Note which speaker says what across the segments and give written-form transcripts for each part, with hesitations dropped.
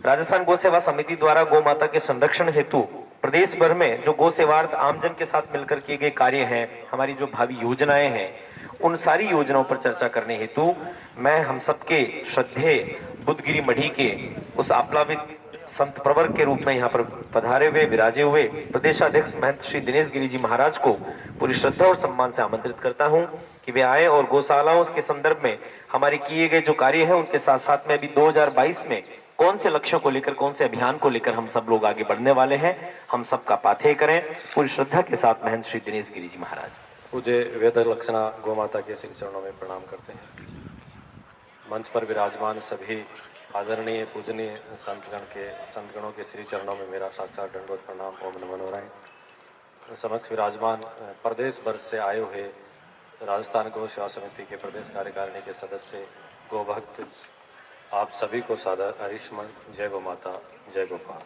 Speaker 1: राजस्थान गौ सेवा समिति द्वारा गौ माता के संरक्षण हेतु प्रदेश भर में जो गौ सेवार्थ आमजन के साथ मिलकर किए गए कार्य हैं, हमारी जो भावी योजनाएं हैं, उन सारी योजनाओं पर चर्चा करने हेतु मैं हम सबके श्रद्धेय बुद्धगिरी मढ़ी के उस आप्लावित संत प्रवर के रूप में यहाँ पर पधारे हुए विराजे हुए प्रदेशाध्यक्ष महंत श्री दिनेश गिरी जी महाराज को पूरी श्रद्धा और सम्मान से आमंत्रित करता हूँ कि वे आए और गौशालाओं के संदर्भ में हमारे किए गए जो कार्य है उनके साथ साथ में अभी 2022 में कौन से लक्ष्यों को लेकर, कौन से अभियान को लेकर हम सब लोग आगे बढ़ने वाले हैं, हम सबका पाथेय करें। पूरी श्रद्धा के साथ महंत श्री दिनेश गिरी जी महाराज।
Speaker 2: पूज्य वेद लक्षणा गौ माता के श्री चरणों में प्रणाम करते हैं। मंच पर विराजमान सभी आदरणीय पूजनीय संतगणों के श्री चरणों में मेरा साक्षात दंडवत प्रणाम ओम नमो नारायण। समक्ष विराजमान प्रदेश भर से आए हुए राजस्थान गौ सेवा समिति के प्रदेश कार्यकारिणी के सदस्य, गौ भक्त, आप सभी को सादर हरिशमन जय गौ माता, जय गोपाल।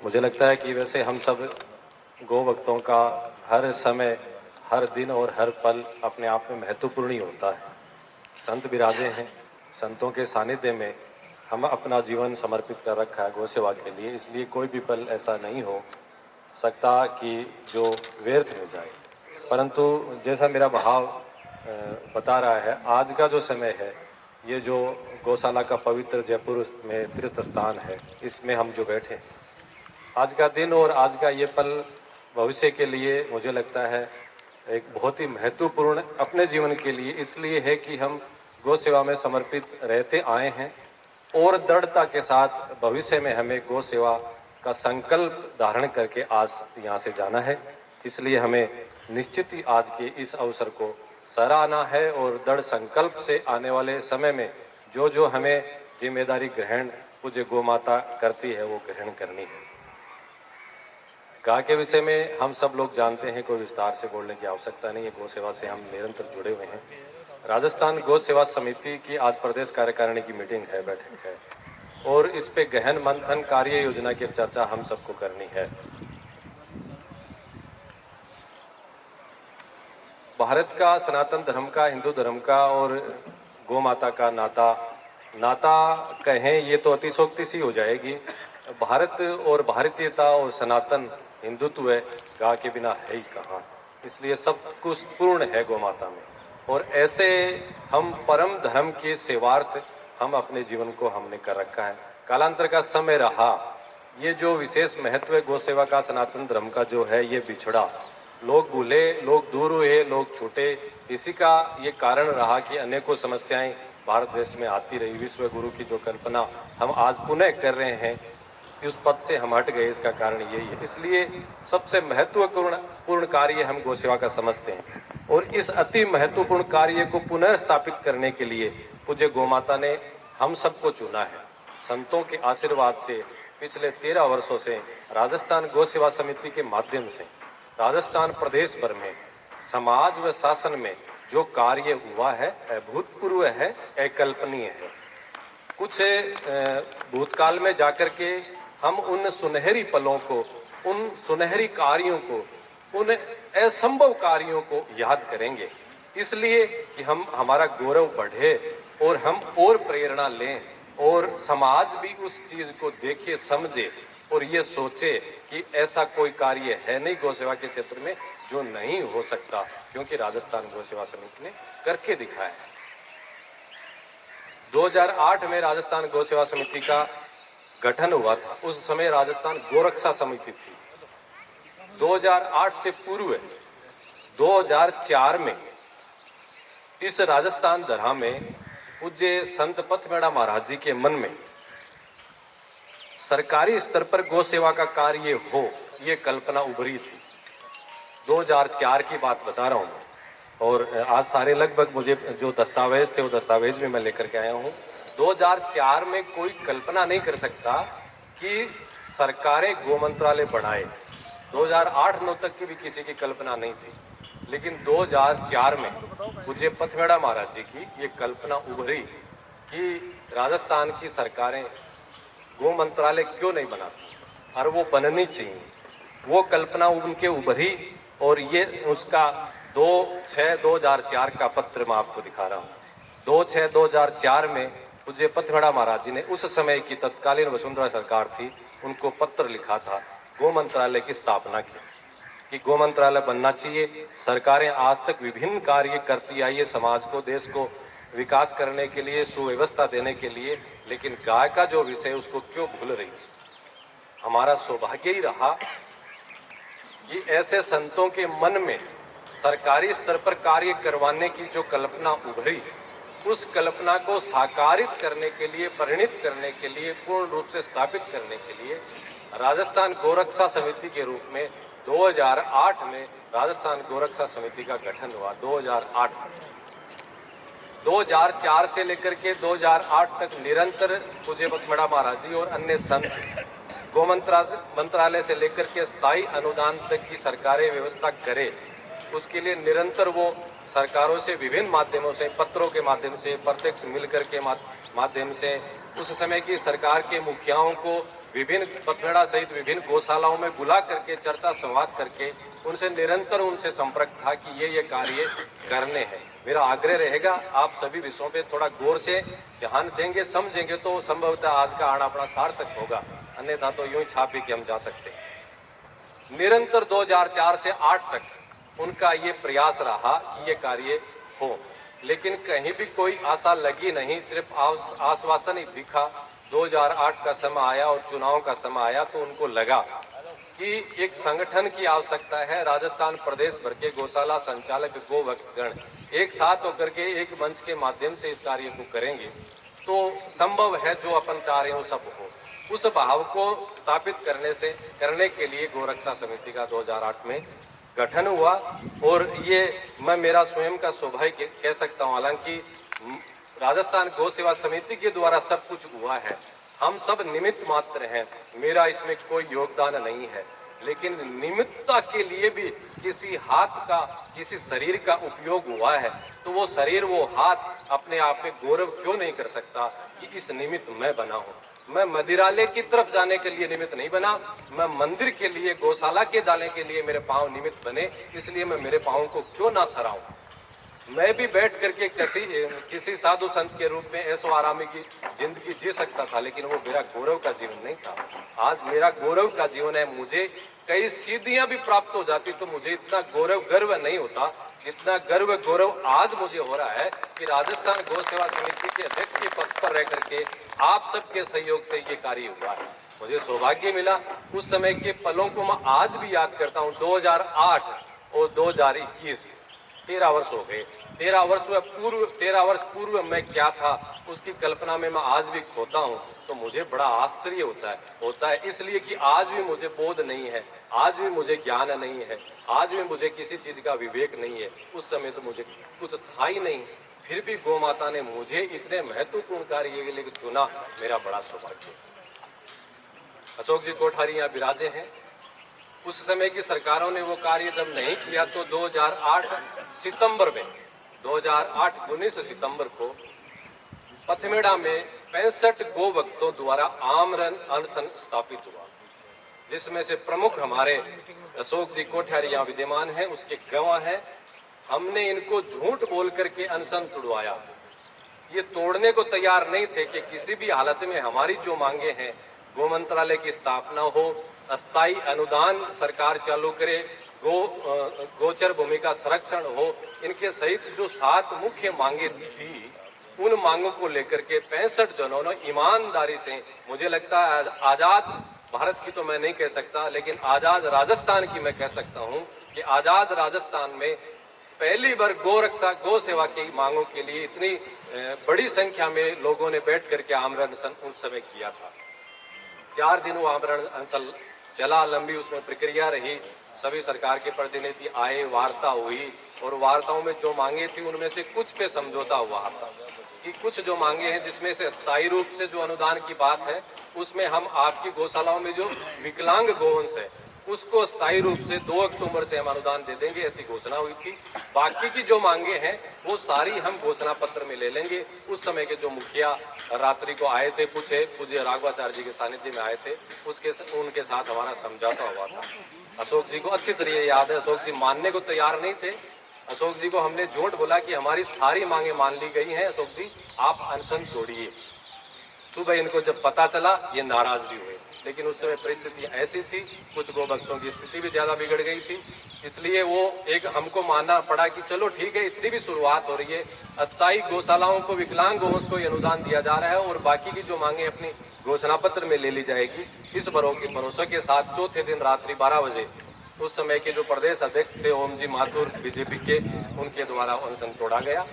Speaker 2: मुझे लगता है कि वैसे हम सब गौ भक्तों का हर समय, हर दिन और हर पल अपने आप में महत्वपूर्ण ही होता है। संत विराजे हैं, संतों के सानिध्य में हम अपना जीवन समर्पित कर रखा है गौ सेवा के लिए, इसलिए कोई भी पल ऐसा नहीं हो सकता कि जो व्यर्थ हो जाए। परंतु जैसा मेरा भाव बता रहा है, आज का जो समय है, ये जो गौशाला का पवित्र जयपुर में तीर्थ स्थान है, इसमें हम जो बैठे, आज का दिन और आज का ये पल भविष्य के लिए मुझे लगता है एक बहुत ही महत्वपूर्ण अपने जीवन के लिए इसलिए है कि हम गौ सेवा में समर्पित रहते आए हैं और दृढ़ता के साथ भविष्य में हमें गौ सेवा का संकल्प धारण करके आज यहाँ से जाना है। इसलिए हमें निश्चित ही आज के इस अवसर को सराहना है और दृढ़ संकल्प से आने वाले समय में जो जो हमें जिम्मेदारी ग्रहण पूज्य गौ माता करती है वो ग्रहण करनी है। गाय के विषय में हम सब लोग जानते हैं, कोई विस्तार से बोलने की आवश्यकता नहीं है। गौ सेवा से हम निरंतर जुड़े हुए हैं। राजस्थान गौ सेवा समिति की आज प्रदेश कार्यकारिणी की मीटिंग है, बैठक है, और इस पे गहन मंथन कार्य योजना की चर्चा हम सबको करनी है। भारत का, सनातन धर्म का, हिंदू धर्म का और गौ माता का नाता कहें ये तो अतिशोक्ति सी हो जाएगी। भारत और भारतीयता और सनातन हिंदुत्व है, गाय के बिना है ही कहाँ। इसलिए सब कुछ पूर्ण है गौ माता में, और ऐसे हम परम धर्म के सेवार्थ हम अपने जीवन को हमने कर रखा है। कालांतर का समय रहा, ये जो विशेष महत्व है गौ सेवा का, सनातन धर्म का जो है, ये बिछड़ा, लोग भूले, लोग दूर हुए, लोग छूटे। इसी का ये कारण रहा कि अनेकों समस्याएं भारत देश में आती रही। विश्व गुरु की जो कल्पना हम आज पुनः कर रहे हैं, उस पद से हम हट गए, इसका कारण यही है। इसलिए सबसे महत्वपूर्ण कार्य हम गौ सेवा का समझते हैं, और इस अति महत्वपूर्ण कार्य को पुनः स्थापित करने के लिए पूज्य गौ माता ने हम सबको चुना है। संतों के आशीर्वाद से पिछले 13 वर्षों से राजस्थान गौ सेवा समिति के माध्यम से राजस्थान प्रदेश भर में समाज व शासन में जो कार्य हुआ है, अभूतपूर्व है, अकल्पनीय है। कुछ भूतकाल में जाकर के हम उन सुनहरी पलों को, उन सुनहरी कार्यों को, उन असंभव कार्यों को याद करेंगे, इसलिए कि हमारा गौरव बढ़े और हम और प्रेरणा लें, और समाज भी उस चीज को देखे, समझे और ये सोचे कि ऐसा कोई कार्य है नहीं गौ सेवा के क्षेत्र में जो नहीं हो सकता, क्योंकि राजस्थान गौ सेवा समिति ने करके दिखाया है। 2008 में राजस्थान गौ सेवा समिति का गठन हुआ था। उस समय राजस्थान गोरक्षा समिति थी। 2008 से पूर्व 2004 में इस राजस्थान दरहा में पूज्य संत पथमेड़ा महाराज जी के मन में सरकारी स्तर पर गौ सेवा का कार्य हो, ये कल्पना उभरी थी। 2004 की बात बता रहा हूं, और आज सारे लगभग मुझे जो दस्तावेज थे वो दस्तावेज भी मैं लेकर के आया हूं। 2004 में कोई कल्पना नहीं कर सकता कि सरकारें गौ मंत्रालय बढ़ाए। 2008-9 तक की भी किसी की कल्पना नहीं थी, लेकिन 2004 में पूज्य पथमेड़ा महाराज जी की ये कल्पना उभरी कि राजस्थान की सरकारें गौ मंत्रालय क्यों नहीं बनाती, और वो बननी चाहिए। वो कल्पना उनके उभरी, और ये उसका 2/6/2004 का पत्र मैं आपको दिखा रहा हूँ। 2/6/2004 में पूज्य पथमेड़ा महाराज जी ने उस समय की तत्कालीन वसुंधरा सरकार थी, उनको पत्र लिखा था, गो मंत्रालय की स्थापना की कि गो मंत्रालय बनना चाहिए। सरकारें आज तक विभिन्न कार्य करती आई है समाज को, देश को विकास करने के लिए, सुव्यवस्था देने के लिए, लेकिन गाय का जो विषय है उसको क्यों भूल रही है। हमारा सौभाग्य ही रहा कि ऐसे संतों के मन में सरकारी स्तर पर कार्य करवाने की जो कल्पना उभरी, उस कल्पना को साकारित करने के लिए, परिणित करने के लिए, पूर्ण रूप से स्थापित करने के लिए राजस्थान गोरक्षा समिति के रूप में 2008 में राजस्थान गोरक्षा समिति का गठन हुआ। 2004 से लेकर के 2008 तक निरंतर पूज्य पथमेड़ा महाराज जी और अन्य संत गो मंत्रालय से लेकर के स्थायी अनुदान तक की सरकारें व्यवस्था करे, उसके लिए निरंतर वो सरकारों से विभिन्न माध्यमों से, पत्रों के माध्यम से, प्रत्यक्ष मिलकर के माध्यम से, उस समय की सरकार के मुखियाओं को विभिन्न पथमेड़ा सहित विभिन्न गौशालाओं में बुला करके चर्चा संवाद करके उनसे निरंतर उनसे संपर्क था कि ये कार्य करने हैं। मेरा आग्रह रहेगा आप सभी विषयों पे थोड़ा गौर से ध्यान देंगे, समझेंगे तो संभवतः आज का आना अपना सार्थक होगा, अन्यथा तो यूं ही छापी के हम जा सकते हैं। निरंतर 2004 से 8 तक उनका ये प्रयास रहा कि ये कार्य हो, लेकिन कहीं भी कोई आशा लगी नहीं, सिर्फ आश्वासन ही दिखा। 2008 का समय आया और चुनाव का समय आया तो उनको लगा कि एक संगठन की आवश्यकता है। राजस्थान प्रदेश भर के गौशाला संचालक, गो भक्तगण एक साथ होकर के एक मंच के माध्यम से इस कार्य को करेंगे तो संभव है जो अपन चाह रहे हो सब हो। उस भाव को स्थापित करने के लिए गोरक्षा समिति का 2008 में गठन हुआ और ये मैं मेरा स्वयं का सौभाग्य कह सकता हूँ। हालांकि राजस्थान गौ सेवा समिति के द्वारा सब कुछ हुआ है, हम सब निमित्त मात्र हैं, मेरा इसमें कोई योगदान नहीं है, लेकिन निमित्तता के लिए भी किसी हाथ का, किसी शरीर का उपयोग हुआ है तो वो शरीर, वो हाथ अपने आप में गौरव क्यों नहीं कर सकता कि इस निमित्त मैं बना हूँ। मैं मंदिरालय की तरफ जाने के लिए निमित्त नहीं बना, मैं मंदिर के लिए, गौशाला के जाने के लिए मेरे पांव निमित्त बने, इसलिए मैं मेरे पांव को क्यों ना सराहूं। मैं भी बैठ करके किसी साधु संत के रूप में ऐसो आरामी की जिंदगी जी सकता था, लेकिन वो मेरा गौरव का जीवन नहीं था। आज मेरा गौरव का जीवन है। मुझे कई सिद्धियां भी प्राप्त हो जाती तो मुझे इतना गर्व नहीं होता जितना गौरव आज मुझे हो रहा है कि राजस्थान गौ सेवा समिति के अध्यक्ष के पद पर रह करके आप सबके सहयोग से ये कार्य हुआ है। मुझे सौभाग्य मिला। उस समय के पलों को मैं आज भी याद करता हूँ। 2008 और 2021 13 वर्ष हो गए। 13 वर्ष पूर्व मैं क्या था उसकी कल्पना में मैं आज भी खोता हूँ तो मुझे बड़ा आश्चर्य होता है इसलिए कि आज भी मुझे बोध नहीं है, आज भी मुझे ज्ञान नहीं है, आज भी मुझे किसी चीज का विवेक नहीं है। उस समय तो मुझे कुछ था ही नहीं, फिर भी गौ माता ने मुझे इतने महत्वपूर्ण कार्य के लिए चुना, मेरा बड़ा सौभाग्य। अशोक जी कोठारी यहाँ विराजे हैं। उस समय की सरकारों ने वो कार्य जब नहीं किया तो 2008 सितंबर में 19 सितंबर को पथमेड़ा में 65 गो भक्तों द्वारा आमरण अनशन स्थापित हुआ, जिसमें से प्रमुख हमारे अशोक जी कोठारी यहाँ विद्यमान हैं, उसके गवाह हैं। हमने इनको झूठ बोल करके अनशन तुड़वाया। ये तोड़ने को तैयार नहीं थे कि किसी भी हालत में हमारी जो मांगे हैं, गो मंत्रालय की स्थापना हो, अस्थायी अनुदान सरकार चालू करे, गोचर भूमि का संरक्षण हो, इनके सहित जो 7 मुख्य मांगे थी, उन मांगों को लेकर के 65 जनों ने ईमानदारी से, मुझे लगता है आजाद भारत की तो मैं नहीं कह सकता, लेकिन आजाद राजस्थान की मैं कह सकता हूं कि आजाद राजस्थान में पहली बार गौ सेवा की मांगों के लिए इतनी बड़ी संख्या में लोगों ने बैठ करके आमरण अनशन उस समय किया था। 4 दिन वो आमरण अनशन चला, लंबी उसमें प्रक्रिया रही। सभी सरकार के प्रतिनिधि आए, वार्ता हुई और वार्ताओं में जो मांगे थी उनमें से कुछ पे समझौता हुआ था कि कुछ जो मांगे हैं जिसमें से स्थायी रूप से जो अनुदान की बात है उसमें हम आपकी गौशालाओं में जो विकलांग गोवंश है उसको स्थायी रूप से 2 अक्टूबर से हम अनुदान दे देंगे, ऐसी घोषणा हुई थी। बाकी की जो मांगे हैं वो सारी हम घोषणा पत्र में ले लेंगे। उस समय के जो मुखिया रात्रि को आए थे, पूज्य राघवाचार्य जी के सानिध्य में आए थे, उनके साथ हमारा समझौता हुआ था। अशोक जी को अच्छी तरह याद है, अशोक जी मानने को तैयार नहीं थे। अशोक जी को हमने झूठ बोला कि हमारी सारी मांगे मान ली गई हैं, अशोक जी आप अनशन तोड़िए। सुबह इनको जब पता चला ये नाराज भी हुए, लेकिन उस समय परिस्थिति ऐसी थी, कुछ गो भक्तों की स्थिति भी ज्यादा बिगड़ गई थी, इसलिए वो एक हमको मानना पड़ा कि चलो ठीक है, इतनी भी शुरुआत हो रही है, अस्थायी गौशालाओं को, विकलांग गोवंश को अनुदान दिया जा रहा है और बाकी की जो मांगे अपनी घोषणा पत्र में ले ली जाएगी। इस भरोसे के साथ चौथे दिन रात्रि 12 बजे उस समय के जो प्रदेश अध्यक्ष थे ओम जी माथुर बीजेपी के, उनके द्वारा अनशन तोड़ा गया।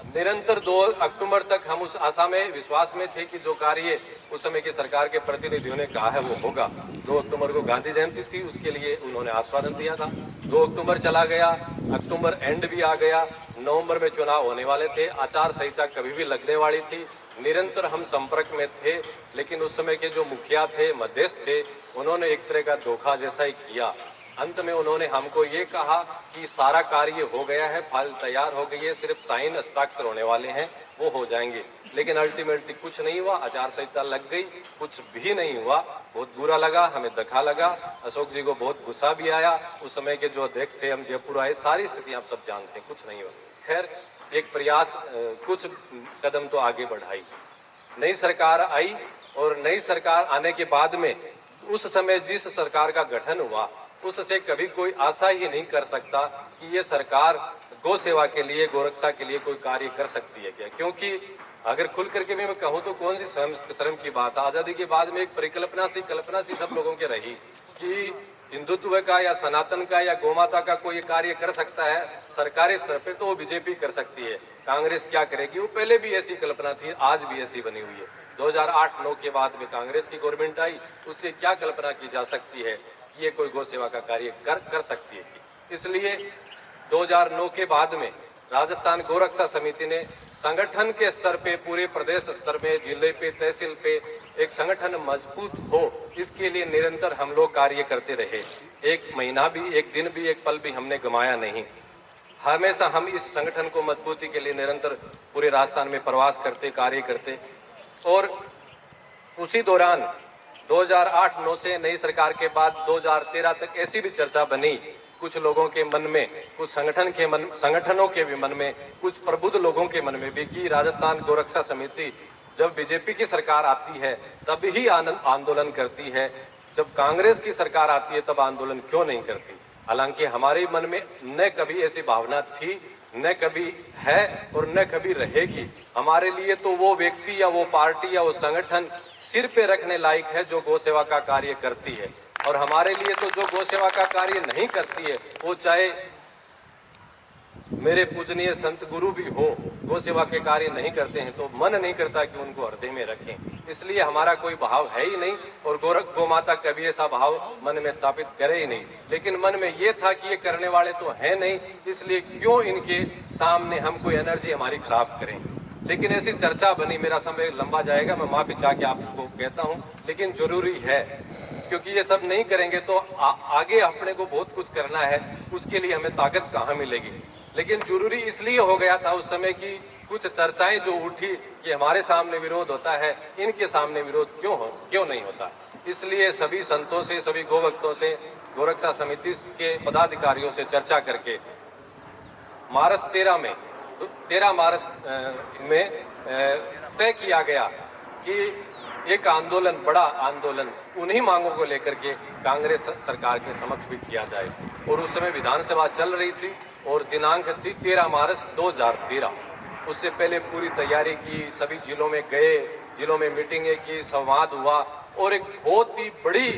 Speaker 2: निरंतर 2 अक्टूबर तक हम उस आशा में, विश्वास में थे कि जो कार्य उस समय की सरकार के प्रतिनिधियों ने कहा है वो होगा। 2 अक्टूबर को गांधी जयंती थी, उसके लिए उन्होंने आश्वासन दिया था। 2 अक्टूबर चला गया, अक्टूबर एंड भी आ गया, नवंबर में चुनाव होने वाले थे, आचार संहिता कभी भी लगने वाली थी। निरंतर हम संपर्क में थे, लेकिन उस समय के जो मुखिया थे, मध्यस्थ थे, उन्होंने एक तरह का धोखा जैसा ही किया। अंत में उन्होंने हमको ये कहा कि सारा कार्य हो गया है, फाइल तैयार हो गई है, सिर्फ साइन हस्ताक्षर होने वाले हैं, वो हो जाएंगे। लेकिन अल्टीमेटली कुछ नहीं हुआ, आचार संहिता लग गई, कुछ भी नहीं हुआ। बहुत बुरा लगा, हमें धक्का लगा, अशोक जी को बहुत गुस्सा भी आया। उस समय के जो अध्यक्ष थे, हम जयपुर आए, सारी स्थिति आप सब जानते हैं, कुछ नहीं हुआ। खैर एक प्रयास, कुछ कदम तो आगे बढ़ाई, नई सरकार आई और नई सरकार आने के बाद में उस समय जिस सरकार का गठन हुआ उससे कभी कोई आशा ही नहीं कर सकता कि ये सरकार गौ सेवा के लिए, गोरक्षा के लिए कोई कार्य कर सकती है क्या। क्योंकि अगर खुल करके मैं कहूँ तो कौन सी शर्म की बात, आजादी के बाद में एक परिकल्पना सी, कल्पना सी सब लोगों की रही कि हिंदुत्व का या सनातन का या गौमाता का कोई कार्य कर सकता है सरकारी स्तर पे, तो वो बीजेपी कर सकती है, कांग्रेस क्या करेगी। वो पहले भी ऐसी कल्पना थी, आज भी ऐसी बनी हुई है। 2008-9 के बाद में कांग्रेस की गवर्नमेंट आई, उससे क्या कल्पना की जा सकती है कि ये कोई गौ सेवा का कार्य कर सकती है। इसलिए 2009 के बाद में राजस्थान गोरक्षा समिति ने संगठन के स्तर पे, पूरे प्रदेश स्तर में, जिले पे, तहसील पे एक संगठन मजबूत हो, इसके लिए निरंतर हम लोग कार्य करते रहे। एक महीना भी, एक दिन भी, एक पल भी हमने गंवाया नहीं। हमेशा हम इस संगठन को मजबूती के लिए निरंतर पूरे राजस्थान में प्रवास करते, कार्य करते। और उसी दौरान 2008-9 से नई सरकार के बाद 2013 तक ऐसी भी चर्चा बनी कुछ लोगों के मन में, कुछ संगठनों के भी मन में, कुछ प्रबुद्ध लोगों के मन में भी कि राजस्थान गोरक्षा समिति जब बीजेपी की सरकार आती है तब ही आंदोलन करती है, जब कांग्रेस की सरकार आती है तब आंदोलन क्यों नहीं करती। हालांकि हमारे मन में न कभी ऐसी भावना थी, न कभी है और न कभी रहेगी। हमारे लिए तो वो व्यक्ति या वो पार्टी या वो संगठन सिर पे रखने लायक है जो गौ सेवा का कार्य करती है, और हमारे लिए तो जो गौ सेवा का कार्य नहीं करती है, वो चाहे मेरे पूजनीय संत गुरु भी हो, गौ सेवा के कार्य नहीं करते हैं तो मन नहीं करता कि उनको हृदय में रखें। इसलिए हमारा कोई भाव है ही नहीं, और गौ माता कभी ऐसा भाव मन में स्थापित करे ही नहीं। लेकिन मन में ये था कि ये करने वाले तो है नहीं, इसलिए क्यों इनके सामने हम कोई एनर्जी हमारी खराब करें। लेकिन ऐसी चर्चा बनी, मेरा समय लंबा जाएगा, मैं माफी चाह के आपको कहता हूँ, लेकिन जरूरी है क्योंकि ये सब नहीं करेंगे तो आगे अपने को बहुत कुछ करना है, उसके लिए हमें ताकत कहाँ मिलेगी। लेकिन जरूरी इसलिए हो गया था उस समय की कुछ चर्चाएं जो उठी कि हमारे सामने विरोध होता है, इनके सामने विरोध क्यों नहीं होता। इसलिए सभी संतों से, सभी गोभक्तों से, गोरक्षा समिति के पदाधिकारियों से चर्चा करके मार्च 13 मार्च में तय किया गया कि एक आंदोलन, बड़ा आंदोलन उन्हीं मांगों को लेकर के कांग्रेस सरकार के समक्ष भी किया जाए। और उस समय विधानसभा चल रही थी और दिनांक थी 13 मार्च 2013। उससे पहले पूरी तैयारी की, सभी जिलों में गए, जिलों में मीटिंगें की, संवाद हुआ और एक बहुत ही बड़ी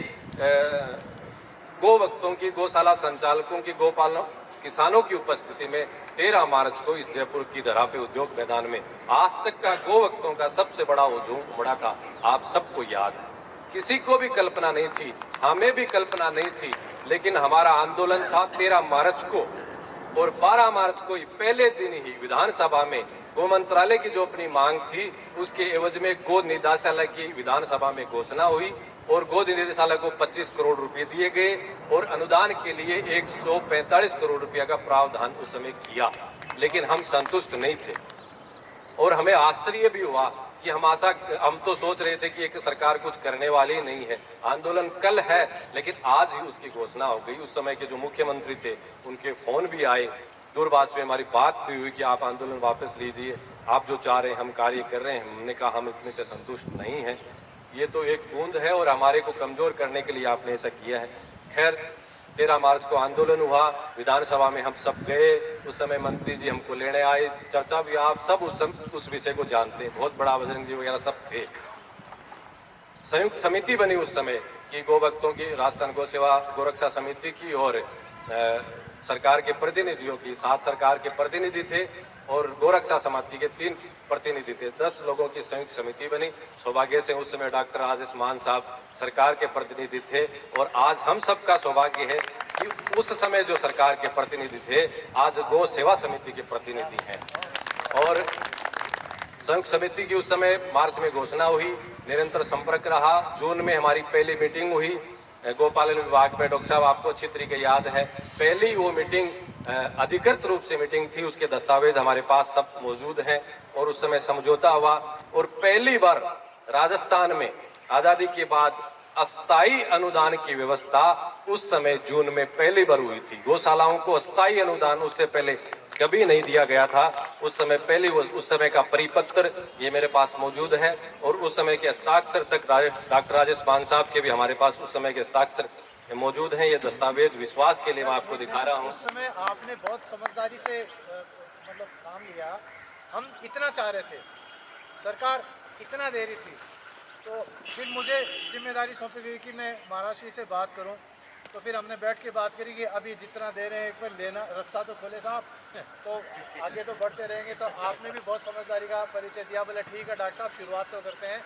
Speaker 2: गो भक्तों की, गौशाला संचालकों की, गोपालकों, किसानों की उपस्थिति में 13 मार्च को इस जयपुर की धरा पे उद्योग मैदान में आज तक का गो भक्तों का सबसे बड़ा हुजूम उमड़ा था। आप सबको याद है, किसी को भी कल्पना नहीं थी, हमें भी कल्पना नहीं थी, लेकिन हमारा आंदोलन था 13 मार्च को। और 12 मार्च को ही पहले दिन ही विधानसभा में गो मंत्रालय की जो अपनी मांग थी उसके एवज में गो निदेशालय की विधानसभा में घोषणा हुई और गो निदेशालय को 25 करोड़ रुपए दिए गए और अनुदान के लिए 145 करोड़ रुपया का प्रावधान उस समय किया। लेकिन हम संतुष्ट नहीं थे और हमें आश्चर्य भी हुआ कि हम तो सोच रहे थे कि एक सरकार कुछ करने वाली ही नहीं है, आंदोलन कल है, लेकिन आज ही उसकी घोषणा हो गई। उस समय के जो मुख्यमंत्री थे उनके फोन भी आए, दूरभाष में हमारी बात भी हुई कि आप आंदोलन वापस लीजिए, आप जो चाह रहे हैं हम कार्य कर रहे हैं। हमने कहा हम इतने से संतुष्ट नहीं हैं, ये तो एक बूंद है और हमारे को कमजोर करने के लिए आपने ऐसा किया है। खैर 13 मार्च को आंदोलन हुआ, विधानसभा में हम सब गए, उस समय मंत्री जी हमको लेने आए, चर्चा भी, आप सब उस विषय को जानते हैं, बहुत बड़ा बजरंग जी वगैरह सब थे। संयुक्त समिति बनी उस समय कि गो भक्तों की, राजस्थान गौ सेवा गोरक्षा समिति की और सरकार के प्रतिनिधियों की, 7 सरकार के प्रतिनिधि थे और गोरक्षा समिति के 3 प्रतिनिधि थे। 10 लोगों की संयुक्त समिति बनी। सौभाग्य से उस समय डॉक्टर राजेश मान साहब सरकार के प्रतिनिधि थे और आज हम सबका सौभाग्य है कि उस समय जो सरकार के प्रतिनिधि थे आज गौ सेवा समिति के प्रतिनिधि हैं। और संयुक्त समिति की उस समय मार्च में घोषणा हुई, निरंतर संपर्क रहा। जून में हमारी पहली मीटिंग हुई गोपालन विभाग में। डॉक्टर साहब आपको अच्छी तरीके याद है, पहली वो मीटिंग अधिकृत रूप से मीटिंग थी, उसके दस्तावेज हमारे पास सब मौजूद हैं और उस समय समझौता हुआ। और पहली बार राजस्थान में आजादी के बाद अस्थायी अनुदान की व्यवस्था उस समय जून में पहली बार हुई थी। गौशालाओं को अस्थायी अनुदान उससे पहले कभी नहीं दिया गया था। उस समय पहली उस समय का परिपत्र ये मेरे पास मौजूद है और उस समय के हस्ताक्षर तक डॉक्टर राजेश मान साहब के भी हमारे पास उस समय के हस्ताक्षर मौजूद हैं। ये दस्तावेज विश्वास के लिए मैं आपको दिखा रहा हूँ।
Speaker 3: उस समय आपने बहुत समझदारी से मतलब काम लिया। हम इतना चाह रहे थे, सरकार इतना दे रही थी, तो फिर मुझे जिम्मेदारी सौंपी गई कि मैं महाराष्ट्र से बात करूं। तो फिर हमने बैठ के बात करी कि अभी जितना दे रहे हैं एक बार लेना, रास्ता तो खोले साहब, तो आगे तो बढ़ते रहेंगे। तो आपने भी बहुत समझदारी का परिचय दिया, बोले ठीक है डॉक्टर साहब शुरुआत तो करते हैं।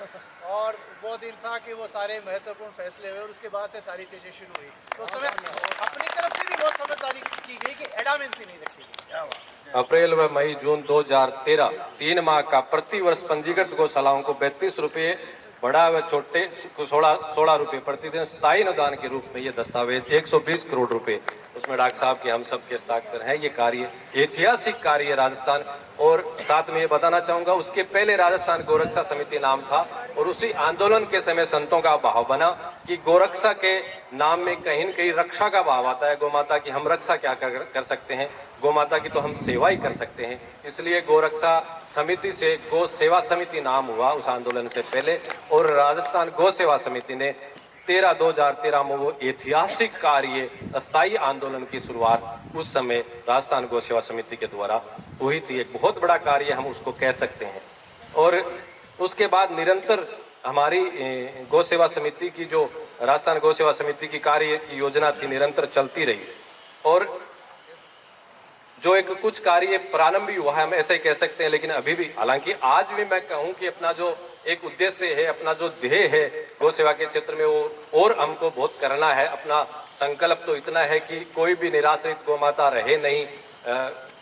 Speaker 3: और वो दिन था कि वो सारे महत्वपूर्ण फैसले हुए और उसके बाद से सारी चीज़ें शुरू हुई। तो उस समय अपनी तरफ से भी बहुत समझदारी की गई कि एडामेंसी नहीं रखी गई।
Speaker 2: अप्रैल व मई जून 2013 3 माह का प्रति वर्ष पंजीकृत गौशालाओं को 32 रुपये बड़ा व छोटे 16 रुपये प्रतिदिन स्थायी अनुदान के रूप में ये दस्तावेज 120 करोड़ रुपए, उसमें डॉक्टर साहब के हम सब के हस्ताक्षर हैं। ये कार्य ऐतिहासिक कार्य है राजस्थान। और साथ में ये बताना चाहूंगा, उसके पहले राजस्थान गोरक्षा समिति नाम था और उसी आंदोलन के समय संतों का भाव बना कि गोरक्षा के नाम में कहीं न कहीं रक्षा का भाव आता है। गोमाता की हम रक्षा क्या कर सकते हैं, गोमाता की तो हम सेवा ही कर सकते हैं। इसलिए गोरक्षा समिति से गौ सेवा समिति नाम हुआ उस आंदोलन से पहले। और राजस्थान गौ सेवा समिति ने 2013 में वो ऐतिहासिक कार्य अस्थायी आंदोलन की शुरुआत उस समय राजस्थान गौ सेवा समिति के द्वारा हुई थी। एक बहुत बड़ा कार्य हम उसको कह सकते हैं। और उसके बाद निरंतर हमारी गौ सेवा समिति की जो राजस्थान गौ सेवा समिति की कार्य की योजना थी निरंतर चलती रही। और जो एक कुछ कार्य प्रारंभ भी हुआ है, हम ऐसे ही कह सकते हैं, लेकिन अभी भी, हालांकि आज भी मैं कहूं कि अपना जो एक उद्देश्य है, अपना जो ध्येय है गौ सेवा के क्षेत्र में, वो और हमको बहुत करना है। अपना संकल्प तो इतना है कि कोई भी निराश्रित गौमाता रहे नहीं,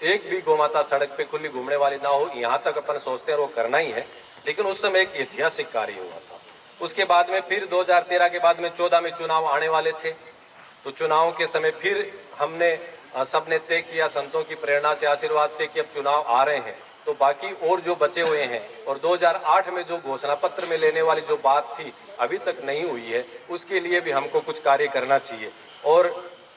Speaker 2: एक भी गौमाता सड़क पे खुली घूमने वाली ना हो, यहाँ तक अपन सोचते हैं वो करना ही है। लेकिन उस समय एक ऐतिहासिक कार्य हुआ था। उसके बाद में फिर 2013 के बाद में 14 में चुनाव आने वाले थे, तो चुनाव के समय फिर हमने सबने तय किया संतों की प्रेरणा से, आशीर्वाद से, कि अब चुनाव आ रहे हैं तो बाकी और जो बचे हुए हैं, और 2008 में जो घोषणा पत्र में लेने वाली जो बात थी अभी तक नहीं हुई है, उसके लिए भी हमको कुछ कार्य करना चाहिए। और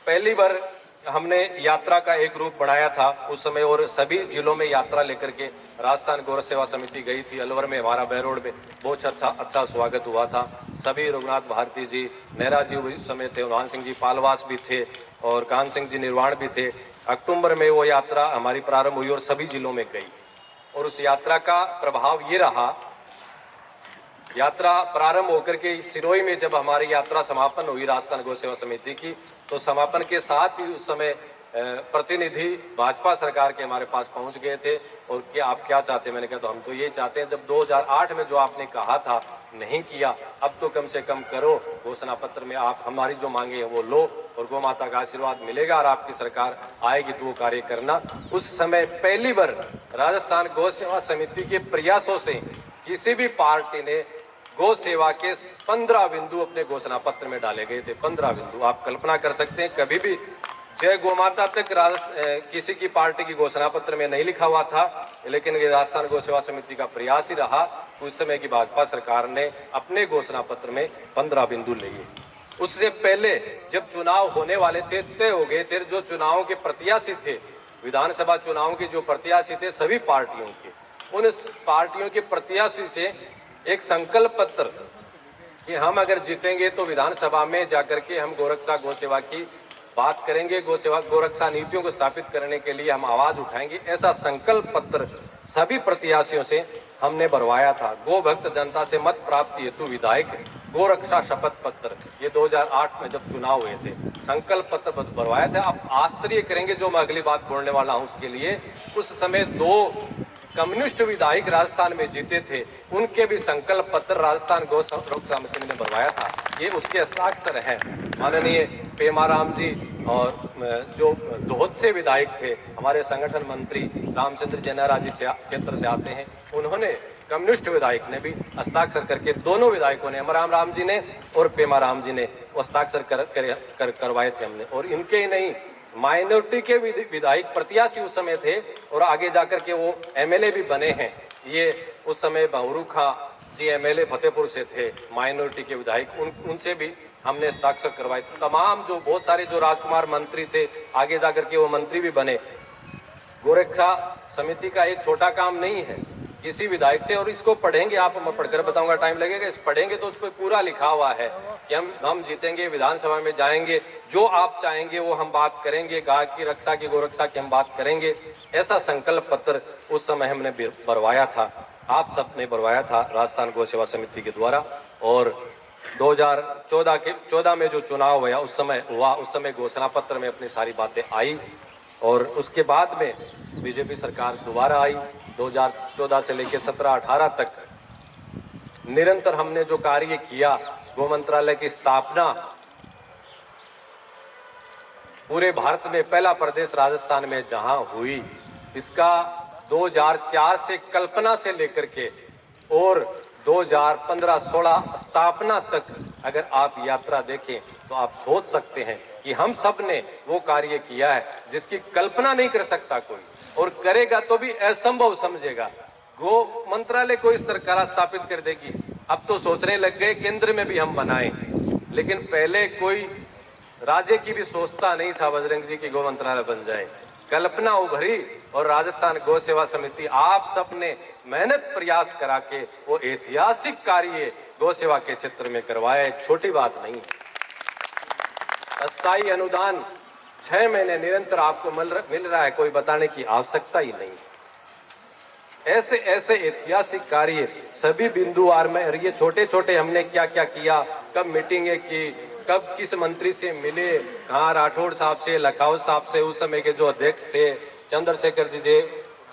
Speaker 2: पहली बार हमने यात्रा का एक रूप बनाया था उस समय, और सभी जिलों में यात्रा लेकर के राजस्थान गौ सेवा समिति गई थी। अलवर में हमारा बहरोड में बहुत अच्छा स्वागत हुआ था। सभी रघुनाथ भारती जी, नेहरा जी उस समय थे, उन्हान सिंह जी पालवास भी थे और कान सिंह जी निर्वाण भी थे। अक्टूबर में वो यात्रा हमारी प्रारंभ हुई और सभी जिलों में गई। और उस यात्रा का प्रभाव ये रहा, यात्रा प्रारंभ होकर के सिरोही में जब हमारी यात्रा समापन हुई राजस्थान गौ सेवा समिति की, तो समापन के साथ ही उस समय प्रतिनिधि भाजपा सरकार के हमारे पास पहुंच गए थे। और क्या आप क्या चाहते हैं, मैंने कहा तो हम तो ये चाहते हैं, जब 2008 में जो आपने कहा था नहीं किया, अब तो कम से कम करो, घोषणा पत्र में आप हमारी जो मांगे हैं वो लो और गौ माता का आशीर्वाद मिलेगा और आपकी सरकार आएगी तो वो कार्य करना। उस समय पहली बार राजस्थान गौ सेवा समिति के प्रयासों से किसी भी पार्टी ने गौ सेवा के 15 बिंदु अपने घोषणा पत्र में डाले गए थे। 15 बिंदु, आप कल्पना कर सकते हैं, कभी भी जय गोमाता तक किसी की पार्टी की घोषणा पत्र में नहीं लिखा हुआ था, लेकिन ये राजस्थान गौ सेवा समिति का प्रयास ही रहा। उस समय की भाजपा सरकार ने अपने घोषणा पत्र में 15 बिंदु लिए। उससे पहले जब चुनाव होने वाले थे, तय हो गए थे, जो चुनावों के प्रत्याशी थे विधानसभा चुनाव के जो प्रत्याशी थे सभी पार्टियों के, उन पार्टियों के प्रत्याशी से एक संकल्प पत्र कि हम अगर जीतेंगे तो विधानसभा में जाकर के हम गोरक्षा गौ सेवा की बात करेंगे, गोरक्षा नीतियों को स्थापित करने के लिए हम आवाज उठाएंगे। ऐसा संकल्प पत्र सभी प्रत्याशियों से हमने भरवाया था। गो भक्त जनता से मत प्राप्ति हेतु विधायक गोरक्षा शपथ पत्र, ये 2008 में जब चुनाव हुए थे, संकल्प पत्र भरवाया था। आप आश्चर्य करेंगे जो मैं अगली बात बोलने वाला हूं उसके लिए। उस समय 2 कम्युनिस्ट विधायक राजस्थान में जीते थे, उनके भी संकल्प पत्र राजस्थान गौ रक्षा समिति ने भरवाया था। ये उसके हस्ताक्षर हैं। माननीय पेमाराम जी और जो दोहद से विधायक थे, हमारे संगठन मंत्री रामचंद्र जैनारा जी क्षेत्र से आते हैं, उन्होंने कम्युनिस्ट विधायक ने भी हस्ताक्षर करके, दोनों विधायकों ने, अमराम राम जी ने और पेमाराम जी ने हस्ताक्षर करवाए थे हमने। और इनके ही नहीं, माइनॉरिटी के विधायक प्रत्याशी उस समय थे और आगे जाकर के वो एमएलए भी बने हैं। ये उस समय बहुरू खां जी एमएलए फतेहपुर से थे, माइनॉरिटी के विधायक, उनसे भी हमने हस्ताक्षर करवाए। तमाम जो बहुत सारे जो राजकुमार मंत्री थे, आगे जाकर के वो मंत्री भी बने। गोरक्षा समिति का एक छोटा काम नहीं है किसी विधायक से, और इसको पढ़ेंगे आप, मैं पढ़कर बताऊंगा, टाइम लगेगा। इस पढ़ेंगे तो उस पर पूरा लिखा हुआ है कि हम जीतेंगे, विधानसभा में जाएंगे, जो आप चाहेंगे वो हम बात करेंगे, गाय की रक्षा की, गोरक्षा की हम बात करेंगे। ऐसा संकल्प पत्र उस समय हमने भरवाया था, आप सबने भरवाया था राजस्थान गौ सेवा समिति के द्वारा। और 2014 में जो चुनाव हुआ उस समय घोषणा पत्र में अपनी सारी बातें आई। और उसके बाद में बीजेपी सरकार दोबारा आई। 2014 से लेकर 17-18 तक निरंतर हमने जो कार्य किया, गो मंत्रालय की स्थापना पूरे भारत में पहला प्रदेश राजस्थान में जहां हुई, इसका 2004 से कल्पना से लेकर के और 2015-16 स्थापना तक अगर आप यात्रा देखें तो आप सोच सकते हैं कि हम सब ने वो कार्य किया है जिसकी कल्पना नहीं कर सकता कोई, और करेगा तो भी असंभव समझेगा। गो मंत्रालय को इस तरह स्थापित कर देगी। अब तो सोचने लग गए केंद्र में भी हम बनाएं, लेकिन पहले कोई राज्य की भी सोचता नहीं था बजरंग जी की गो मंत्रालय बन जाए। कल्पना उभरी और राजस्थान गौ सेवा समिति आप सबने मेहनत प्रयास करा के वो ऐतिहासिक कार्य गौ सेवा के क्षेत्र में करवाया। छोटी बात नहीं। अस्थायी अनुदान 6 महीने निरंतर आपको मिल रहा है, कोई बताने की आवश्यकता ही नहीं। ऐसे ऐसे ऐतिहासिक कार्य सभी बिंदुवार में, और ये छोटे छोटे हमने क्या क्या किया, कब मीटिंगें की, कब किस मंत्री से मिले, कहाँ राठौड़ साहब से, लखावत साहब से, उस समय के जो अध्यक्ष थे चंद्रशेखर जी,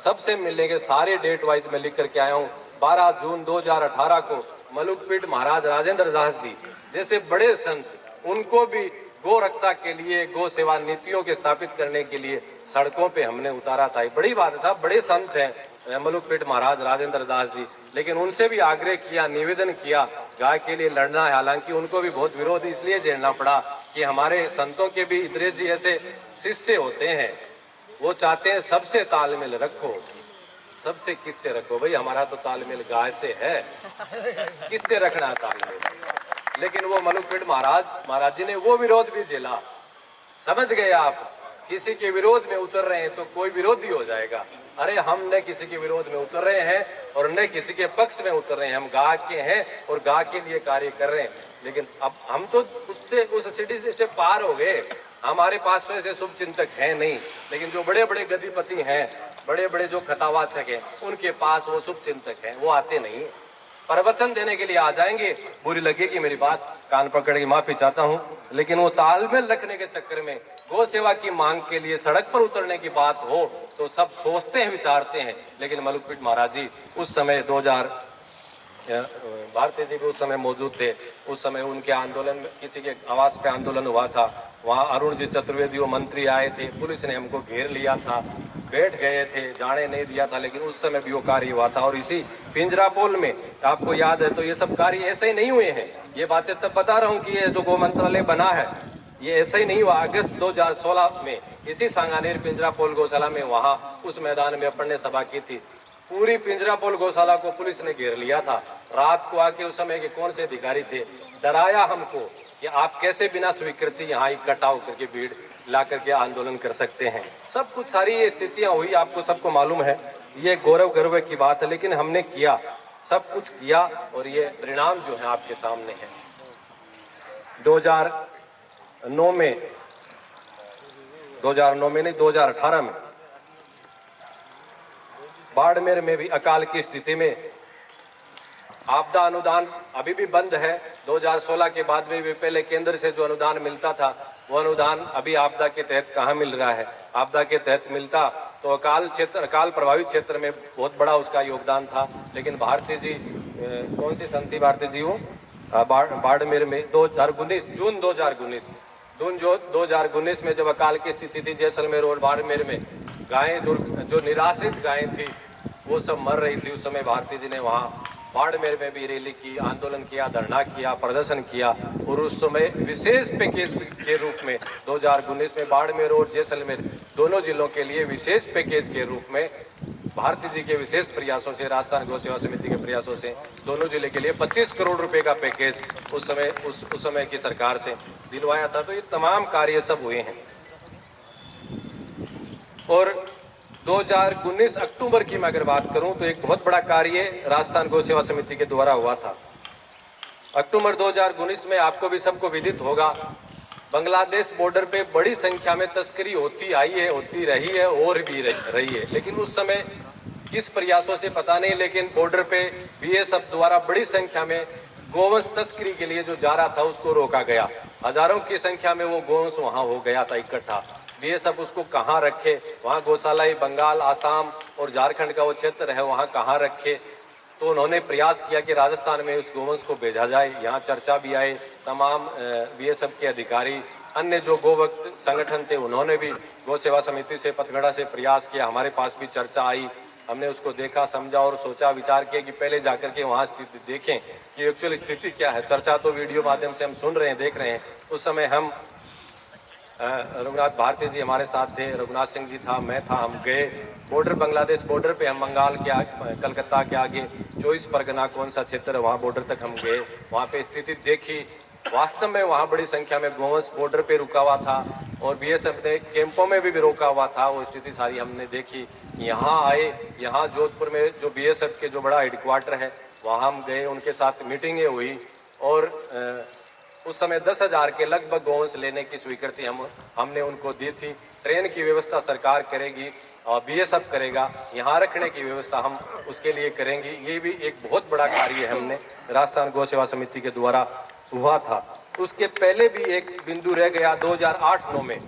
Speaker 2: सबसे मिलने के सारे डेट वाइज में लिख करके आया हूँ। 12 जून 2018 को मलुकपीठ महाराज राजेंद्र दास जी जैसे बड़े संत, उनको भी गो रक्षा के लिए, गो सेवा नीतियों के स्थापित करने के लिए सड़कों पे हमने उतारा था। बड़ी बात है साहब, बड़े संत हैं मलुकपीठ महाराज राजेंद्र दास जी, लेकिन उनसे भी आग्रह किया, निवेदन किया, गाय के लिए लड़ना है। हालांकि उनको भी बहुत विरोध इसलिए झेलना पड़ा कि हमारे संतों के भी इद्रेश जी ऐसे शिष्य होते हैं, वो चाहते हैं सबसे तालमेल रखो, सबसे किससे रखो भाई, हमारा तो तालमेल गाय से है, किससे रखना है तालमेल। लेकिन वो मलुकपीठ महाराज जी ने वो विरोध भी झेला। समझ गए आप, किसी के विरोध में उतर रहे हैं तो कोई विरोधी हो जाएगा। अरे हम न किसी के विरोध में उतर रहे हैं और न किसी के पक्ष में उतर रहे हैं, हम गाय के हैं और गाय के लिए कार्य कर रहे हैं। लेकिन अब हम तो उस सिटी से पार हो गए, हमारे पास तो ऐसे शुभ चिंतक हैं नहीं, लेकिन जो बड़े बड़े गतिपति हैं, बड़े बड़े जो कथावाचक हैं, उनके पास वो शुभ चिंतक हैं, वो आते नहीं। प्रवचन देने के लिए आ जाएंगे, बुरी लगेगी मेरी बात, कान पकड़ के माफी चाहता हूं, लेकिन वो तालमेल रखने के चक्कर में गौ सेवा की मांग के लिए सड़क पर उतरने की बात हो तो सब सोचते हैं, विचारते हैं। लेकिन मलुकपीठ महाराज जी उस समय 2000 भारती जी भी उस समय मौजूद थे। उस समय उनके आंदोलन में, किसी के आवास पे आंदोलन हुआ था, वहाँ अरुण जी चतुर्वेदी वो मंत्री आए थे, पुलिस ने हमको घेर लिया था, बैठ गए थे, जाने नहीं दिया था, लेकिन उस समय भी वो कार्य हुआ था। और इसी पिंजरापोल में आपको याद है तो ये सब कार्य ऐसे ही नहीं हुए हैं। ये बातें तब बता रहा हूँ कि ये जो गौ मंत्रालय बना है ये ऐसे ही नहीं हुआ। अगस्त 2016 में इसी सांगानेर पिंजरापोल गौशाला में, वहाँ उस मैदान में अपन ने सभा की थी। पूरी पिंजरापोल गौशाला को पुलिस ने घेर लिया था। रात को आके उस समय के कौन से अधिकारी थे, डराया हमको कि आप कैसे बिना स्वीकृति यहाँ इकट्ठा होकर के भीड़ ला करके आंदोलन कर सकते हैं। सब कुछ सारी ये स्थितियाँ हुई, आपको सबको मालूम है, ये गर्व की बात है, लेकिन हमने किया, सब कुछ किया और ये परिणाम जो है आपके सामने है। 2009 में नहीं 2018 में बाड़मेर में भी अकाल की स्थिति में आपदा अनुदान अभी भी बंद है। 2016 के बाद में भी पहले केंद्र से जो अनुदान मिलता था वो अनुदान अभी आपदा के तहत कहाँ मिल रहा है। आपदा के तहत मिलता तो अकाल प्रभावित क्षेत्र में बहुत बड़ा उसका योगदान था, लेकिन भारती जी कौन सी संति भारती जी वो बाड़मेर में 2019 जून 2019 में जब अकाल की स्थिति थी जैसलमेर और बाड़मेर में गायें जो निराश्रित गायें थी वो सब मर रही थी। उस समय भारती जी ने वहाँ बाड़मेर में भी रैली की, आंदोलन किया, धरना किया, प्रदर्शन किया और उस समय विशेष पैकेज के रूप में 2019 में बाड़मेर और जैसलमेर दोनों जिलों के लिए विशेष पैकेज के रूप में भारती जी के विशेष प्रयासों से, राजस्थान गौ सेवा समिति के प्रयासों से दोनों जिले के लिए 25 करोड़ रुपए का पैकेज उस समय की सरकार से दिलवाया था। तो ये तमाम कार्य सब हुए हैं। और 2019 अक्टूबर की मैं अगर बात करूं तो एक बहुत बड़ा कार्य राजस्थान गौ सेवा समिति के द्वारा हुआ था। अक्टूबर 2019 में आपको भी सबको विदित होगा, बांग्लादेश बॉर्डर पे बड़ी संख्या में तस्करी होती आई है, होती रही है और भी रही है। लेकिन उस समय किस प्रयासों से पता नहीं, लेकिन बॉर्डर पे बीएसएफ द्वारा बड़ी संख्या में गोवंश तस्करी के लिए जो जा रहा था उसको रोका गया। हजारों की संख्या में वो गोवंश वहां हो गया था इकट्ठा। बीएसएफ उसको कहाँ रखे, वहाँ गौशाला बंगाल, आसाम और झारखंड का वो क्षेत्र है वहाँ कहाँ रखे। तो उन्होंने प्रयास किया कि राजस्थान में उस गोवंश को भेजा जाए। यहाँ चर्चा भी आए, तमाम बीएसएफ के अधिकारी, अन्य जो गोभक्त संगठन थे उन्होंने भी गौ सेवा समिति से पथगढ़ा से प्रयास किया। हमारे पास भी चर्चा आई, हमने उसको देखा, समझा और सोचा विचार किया कि पहले जाकर के वहाँ स्थिति देखें कि एक्चुअल स्थिति क्या है। चर्चा तो वीडियो माध्यम से हम सुन रहे हैं, देख रहे हैं। उस समय हम रघुनाथ भारती जी हमारे साथ थे, रघुनाथ सिंह जी था, मैं था, हम गए बॉर्डर, बांग्लादेश बॉर्डर पे हम बंगाल के कलकत्ता के आगे 24 परगना कौन सा क्षेत्र है वहाँ बॉर्डर तक हम गए, वहाँ पे स्थिति देखी। वास्तव में वहाँ बड़ी संख्या में गोवंश बॉर्डर पे रुका हुआ था और बीएसएफ ने कैंपों में भी रोका हुआ था। वो स्थिति सारी हमने देखी। यहाँ आए, यहाँ जोधपुर में जो बीएसएफ के जो बड़ा हेडक्वार्टर है वहाँ हम गए, उनके साथ मीटिंगें हुई और उस समय 10,000 के लगभग गोवंश लेने की स्वीकृति हमने उनको दी थी। ट्रेन की व्यवस्था सरकार करेगी और बीएसएफ करेगा, यहाँ रखने की व्यवस्था हम उसके लिए करेंगे। ये भी एक बहुत बड़ा कार्य हमने राजस्थान गौ सेवा समिति के द्वारा हुआ था। उसके पहले भी एक बिंदु रह गया 2008-9 में,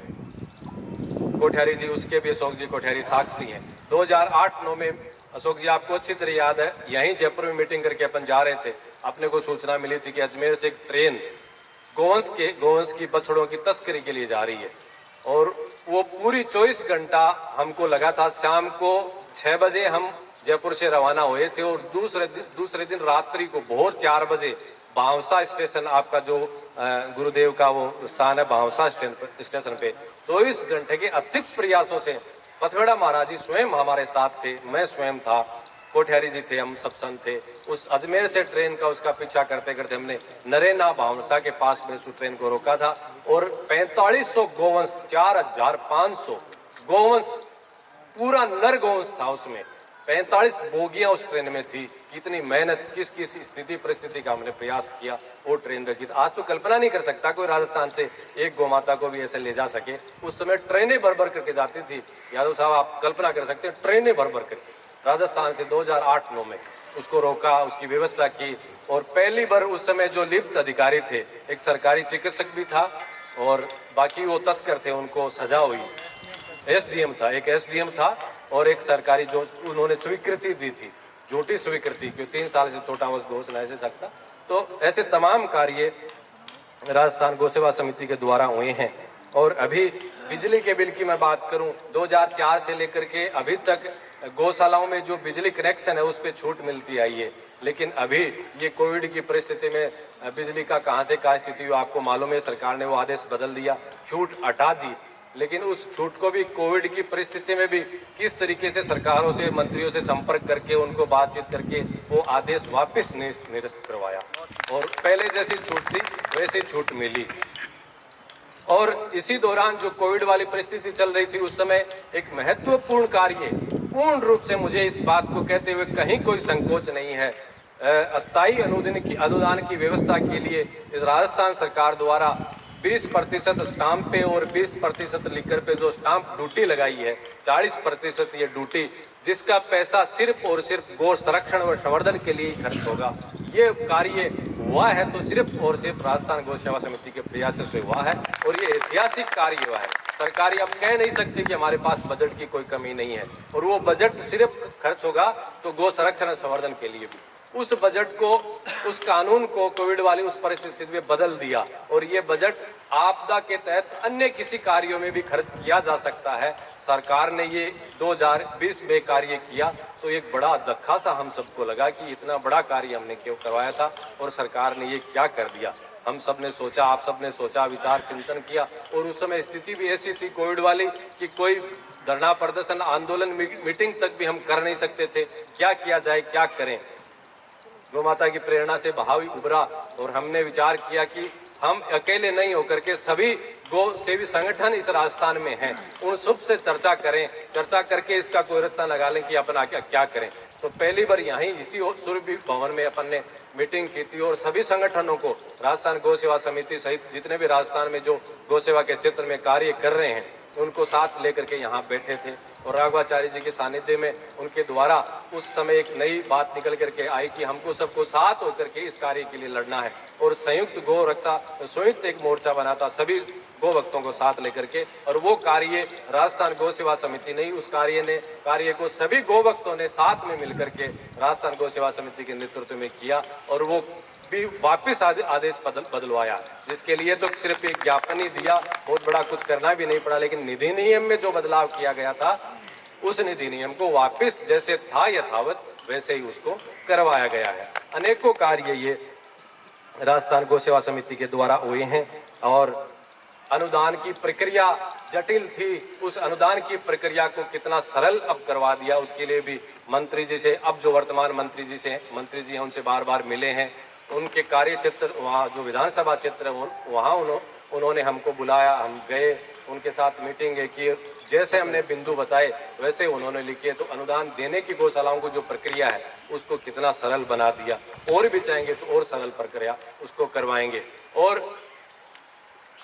Speaker 2: कोठियारी जी, उसके भी अशोक जी कोठियारी साक्षी हैं। 2008-9 में अशोक जी आपको अच्छी तरह याद है, यहीं जयपुर में मीटिंग करके अपन जा रहे थे, अपने को सूचना मिली थी कि अजमेर से एक ट्रेन गोवंश की बछड़ों की तस्करी के लिए जा रही है और वो पूरी 24 घंटा हमको लगा था। शाम को 6 बजे हम जयपुर से रवाना हुए थे और दूसरे दिन रात्रि को भोर 4 बजे भावसा स्टेशन, आपका जो गुरुदेव का वो स्थान है भावसा स्टेशन पे 24 घंटे के अतिक प्रयासों से पथगढ़ा महाराज जी स्वयं हमारे साथ थे, मैं स्वयं था, कोठियारी जी थे, हम सब संत थे। उस अजमेर से ट्रेन का उसका पीछा करते करते हमने नरेना भावसा के पास में उस ट्रेन को रोका था और 4500 गोवंश, 4500 गोवंश, पूरा नर गोवंश था उसमें। 45 बोगियां उस ट्रेन में थी। कितनी मेहनत, किस स्थिति परिस्थिति का हमने प्रयास किया वो ट्रेन रखी। आज तो कल्पना नहीं कर सकता कोई राजस्थान से एक गोमाता को भी ऐसे ले जा सके। उस समय ट्रेनें भर भर करके जाती थी। यादव साहब आप कल्पना कर सकते हैं, ट्रेनें भर भर करके राजस्थान से 2008-9 में उसको रोका, उसकी व्यवस्था की। और पहली बार उस समय जो लिप्त अधिकारी थे, एक सरकारी चिकित्सक भी था और बाकी वो तस्कर थे, उनको सजा हुई। एसडीएम था, एक एसडीएम था और एक सरकारी जो उन्होंने स्वीकृति दी थी, झूठी स्वीकृति, क्योंकि 3 साल से छोटा वस्तु गौ नहीं से सकता। तो ऐसे तमाम कार्य राजस्थान गौ सेवा समिति के द्वारा हुए हैं। और अभी बिजली के बिल की मैं बात करूं, 2004 से लेकर के अभी तक गौशालाओं में जो बिजली कनेक्शन है उस पर छूट मिलती आई है। लेकिन अभी ये कोविड की परिस्थिति में बिजली का कहां से कहां स्थिति हुई आपको मालूम है, सरकार ने वो आदेश बदल दिया, छूट हटा दी। लेकिन उस छूट को भी कोविड की परिस्थिति में भी किस तरीके से सरकारों से, मंत्रियों से संपर्क करके उनको बातचीत करके वो आदेश वापस निरस्त करवाया। और पहले जैसी छूट थी वैसी छूट मिली। और इसी दौरान जो कोविड वाली परिस्थिति चल रही थी उस समय एक महत्वपूर्ण कार्य, पूर्ण रूप से मुझे इस बात को कहते हुए कहीं कोई संकोच नहीं है, अस्थायी अनुदान की व्यवस्था के लिए इस राजस्थान सरकार द्वारा 20% स्टाम्प पे और 20% लिकर पे जो स्टाम्प ड्यूटी लगाई है, 40% ये ड्यूटी, जिसका पैसा सिर्फ और सिर्फ गौ संरक्षण व संवर्धन के लिए ही खर्च होगा। ये कार्य हुआ है तो सिर्फ और सिर्फ राजस्थान गौ सेवा समिति के प्रयास से हुआ है और ये ऐतिहासिक कार्य हुआ है। सरकार अब कह नहीं सकती कि हमारे पास बजट की कोई कमी नहीं है, और वो बजट सिर्फ खर्च होगा तो गौ संरक्षण और संवर्धन के लिए भी। उस बजट को, उस कानून को कोविड वाली उस परिस्थिति में बदल दिया और ये बजट आपदा के तहत अन्य किसी कार्यों में भी खर्च किया जा सकता है। सरकार ने ये 2020 में कार्य किया तो एक बड़ा धक्का सा हम सबको लगा कि इतना बड़ा कार्य हमने क्यों करवाया था और सरकार ने ये क्या कर दिया। हम सब ने सोचा, आप सब ने सोचा, विचार चिंतन किया, और उस समय स्थिति भी ऐसी थी कोविड वाली कि कोई धरना प्रदर्शन, आंदोलन, मीटिंग तक भी हम कर नहीं सकते थे। क्या किया जाए, क्या करें। गौ माता की प्रेरणा से बहाव उभरा और हमने विचार किया कि हम अकेले नहीं होकर के सभी गौ सेवी संगठन इस राजस्थान में हैं, उन सब से चर्चा करें, चर्चा करके इसका कोई रास्ता लगा लें कि अपन क्या करें। तो पहली बार यहीं इसी सूर्य भवन में अपन ने मीटिंग की थी और सभी संगठनों को, राजस्थान गौ सेवा समिति सहित जितने भी राजस्थान में जो गौ सेवा के क्षेत्र में कार्य कर रहे हैं उनको साथ लेकर के यहाँ बैठे थे और राघवाचार्य जी के सानिध्य में उनके द्वारा उस समय एक नई बात निकल करके आई कि हमको सबको साथ होकर के इस कार्य के लिए लड़ना है और संयुक्त गौ रक्षा, संयुक्त एक मोर्चा बना था सभी गौ भक्तों को साथ लेकर के, और वो कार्य राजस्थान गौ सेवा समिति नहीं, उस कार्य को सभी गौ भक्तों ने साथ में मिलकर के राजस्थान गौ सेवा समिति के नेतृत्व में किया और वो भी वापस आदेश बदलवाया, जिसके लिए तो सिर्फ एक ज्ञापन ही दिया, बहुत बड़ा कुछ करना भी नहीं पड़ा। लेकिन निधि नियम में जो बदलाव किया गया था उस निधि नियम को वापस जैसे था यथावत वैसे ही उसको करवाया गया है। अनेकों कार्य ये राजस्थान गौ सेवा समिति के द्वारा हुए हैं और अनुदान की प्रक्रिया जटिल थी, उस अनुदान की प्रक्रिया को कितना सरल अब करवा दिया, उसके लिए भी मंत्री जी से, अब जो वर्तमान मंत्री जी हैं उनसे बार बार मिले हैं। उनके कार्य क्षेत्र, वहाँ जो विधानसभा क्षेत्र है वहाँ उन्होंने हमको बुलाया, हम गए, उनके साथ मीटिंग की, जैसे हमने बिंदु बताए वैसे उन्होंने लिखे। तो अनुदान देने की गौशालाओं को जो प्रक्रिया है उसको कितना सरल बना दिया, और भी चाहेंगे तो और सरल प्रक्रिया उसको करवाएंगे। और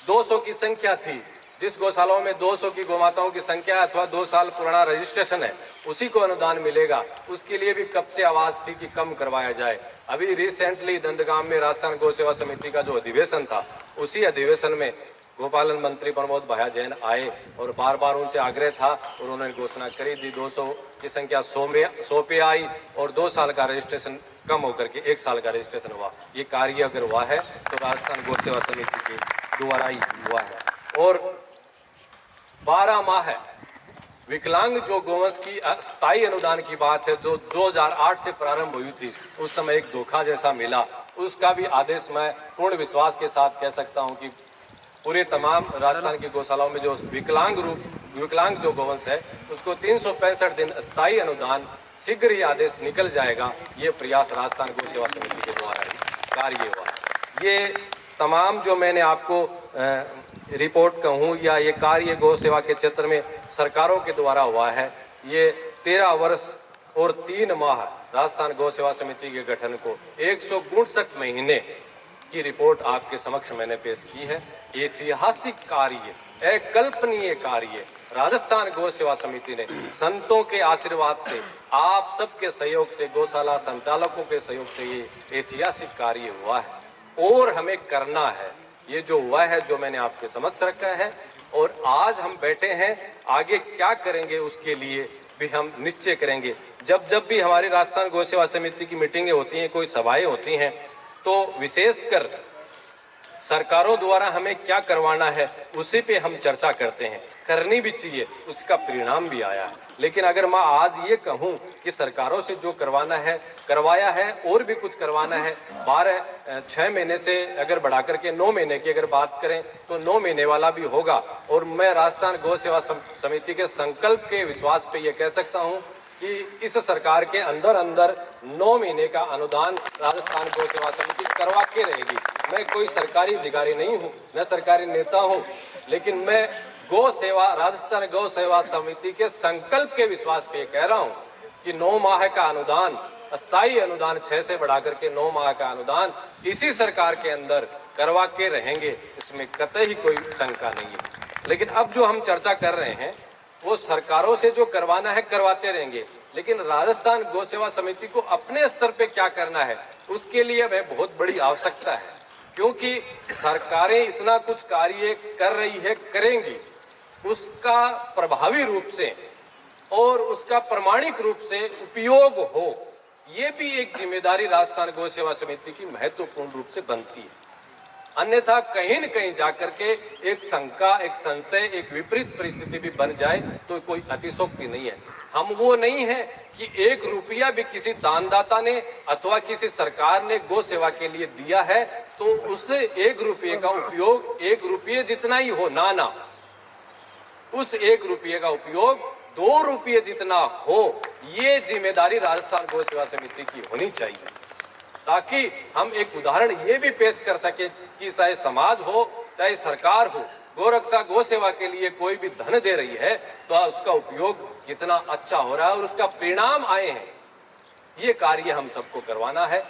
Speaker 2: 200 की संख्या थी, जिस गौशालाओं में 200 की गौमाताओं की संख्या अथवा 2 साल पुराना रजिस्ट्रेशन है उसी को अनुदान मिलेगा। उसके लिए भी कब से आवाज थी कि कम करवाया जाए। अभी रिसेंटली नंदगांव में राजस्थान गौ सेवा समिति का जो अधिवेशन था, उसी अधिवेशन में गोपालन मंत्री प्रमोद भाया जैन आए और बार बार उनसे आग्रह था और उन्होंने घोषणा करी थी 200 की संख्या 100 पे आई और 2 साल का रजिस्ट्रेशन कम होकर के 1 साल का रजिस्ट्रेशन हुआ। ये कार्य अगर हुआ है तो राजस्थान गौ सेवा समिति के द्वारा ही हुआ है। और 12 माह है विकलांग जो गोवंश की स्थायी अनुदान की बात है जो 2008 से प्रारंभ हुई थी, उस समय एक धोखा जैसा मिला, उसका भी आदेश मैं पूर्ण विश्वास के साथ कह सकता हूं कि पूरे तमाम राजस्थान की गौशालाओं में जो विकलांग जो गोवंश है उसको 365 दिन स्थायी अनुदान शीघ्र ही आदेश निकल जाएगा। ये प्रयास राजस्थान गौ सेवा समिति के द्वारा कार्य हुआ। ये तमाम जो मैंने आपको रिपोर्ट कहूँ या ये कार्य गौ सेवा के क्षेत्र में सरकारों के द्वारा हुआ है, ये 13 वर्ष और 3 माह राजस्थान गौ सेवा समिति के गठन को 162 महीने की रिपोर्ट आपके समक्ष मैंने पेश की है। ऐतिहासिक कार्य, अकल्पनीय कार्य राजस्थान गौ सेवा समिति ने संतों के आशीर्वाद से, आप सबके सहयोग से, गौशाला संचालकों के सहयोग से ये ऐतिहासिक कार्य हुआ है और हमें करना है। ये जो हुआ है जो मैंने आपके समक्ष रखा है और आज हम बैठे हैं, आगे क्या करेंगे उसके लिए भी हम निश्चय करेंगे। जब भी हमारी राजस्थान गौ सेवा समिति की मीटिंगें होती हैं, कोई सभाएं होती हैं, तो विशेषकर सरकारों द्वारा हमें क्या करवाना है उसी पे हम चर्चा करते हैं, करनी भी चाहिए, उसका परिणाम भी आया। लेकिन अगर मैं आज ये कहूँ कि सरकारों से जो करवाना है करवाया है और भी कुछ करवाना है, 6 महीने से अगर बढ़ा करके 9 महीने की अगर बात करें तो 9 महीने वाला भी होगा। और मैं राजस्थान गौ सेवा समिति के संकल्प के विश्वास पे ये कह सकता हूँ कि इस सरकार के अंदर अंदर 9 महीने का अनुदान राजस्थान गौ सेवा समिति करवा के रहेगी। मैं कोई सरकारी अधिकारी नहीं हूँ, न सरकारी नेता हूँ, लेकिन मैं गौ सेवा राजस्थान गौ सेवा समिति के संकल्प के विश्वास पे कह रहा हूँ कि 9 माह का अनुदान, अस्थायी अनुदान 6 से बढ़ा करके 9 माह का अनुदान इसी सरकार के अंदर करवा के रहेंगे, इसमें कतई कोई शंका नहीं है। लेकिन अब जो हम चर्चा कर रहे हैं वो सरकारों से जो करवाना है करवाते रहेंगे, लेकिन राजस्थान गौ सेवा समिति को अपने स्तर पे क्या करना है उसके लिए हमें बहुत बड़ी आवश्यकता है, क्योंकि सरकारें इतना कुछ कार्य कर रही है, करेंगी, उसका प्रभावी रूप से और उसका प्रामाणिक रूप से उपयोग हो, ये भी एक जिम्मेदारी राजस्थान गौ सेवा समिति की महत्वपूर्ण रूप से बनती है। अन्यथा कहीं न कहीं जाकर के एक शंका, एक संशय, एक विपरीत परिस्थिति भी बन जाए तो कोई अतिशोक्ति नहीं है। हम वो नहीं है कि 1 रुपया भी किसी दानदाता ने अथवा किसी सरकार ने गौ सेवा के लिए दिया है तो उस 1 रुपये का उपयोग 1 रुपये जितना ही हो, ना उस 1 रुपये का उपयोग 2 रुपये जितना हो, ये जिम्मेदारी राजस्थान गौ सेवा समिति की होनी चाहिए, ताकि हम एक उदाहरण ये भी पेश कर सके कि चाहे समाज हो चाहे सरकार हो, गोरक्षा गौ सेवा के लिए कोई भी धन दे रही है तो उसका उपयोग कितना अच्छा हो रहा है और उसका परिणाम आए हैं, ये कार्य हम सबको करवाना है।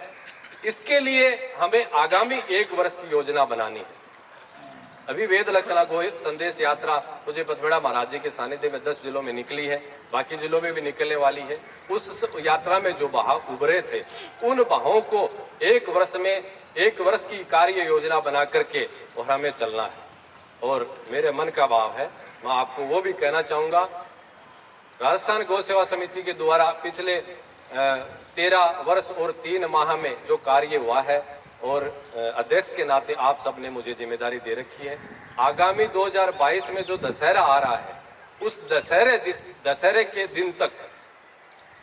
Speaker 2: इसके लिए हमें आगामी 1 वर्ष की योजना बनानी है। अभी वेद लक्षणा गो संदेश यात्रा मुझे पथबेड़ा महाराज जी के सानिध्य में 10 जिलों में निकली है, बाकी जिलों में भी निकलने वाली है। उस यात्रा में जो बहाव उभरे थे उन बहावों को 1 वर्ष में 1 वर्ष की कार्य योजना बना करके और हमें चलना है। और मेरे मन का भाव है, मैं आपको वो भी कहना चाहूँगा, राजस्थान गौ सेवा समिति के द्वारा पिछले 13 वर्ष और 3 माह में जो कार्य हुआ है और अध्यक्ष के नाते आप सबने मुझे जिम्मेदारी दे रखी है, आगामी 2022 में जो दशहरा आ रहा है उस दशहरे के दिन तक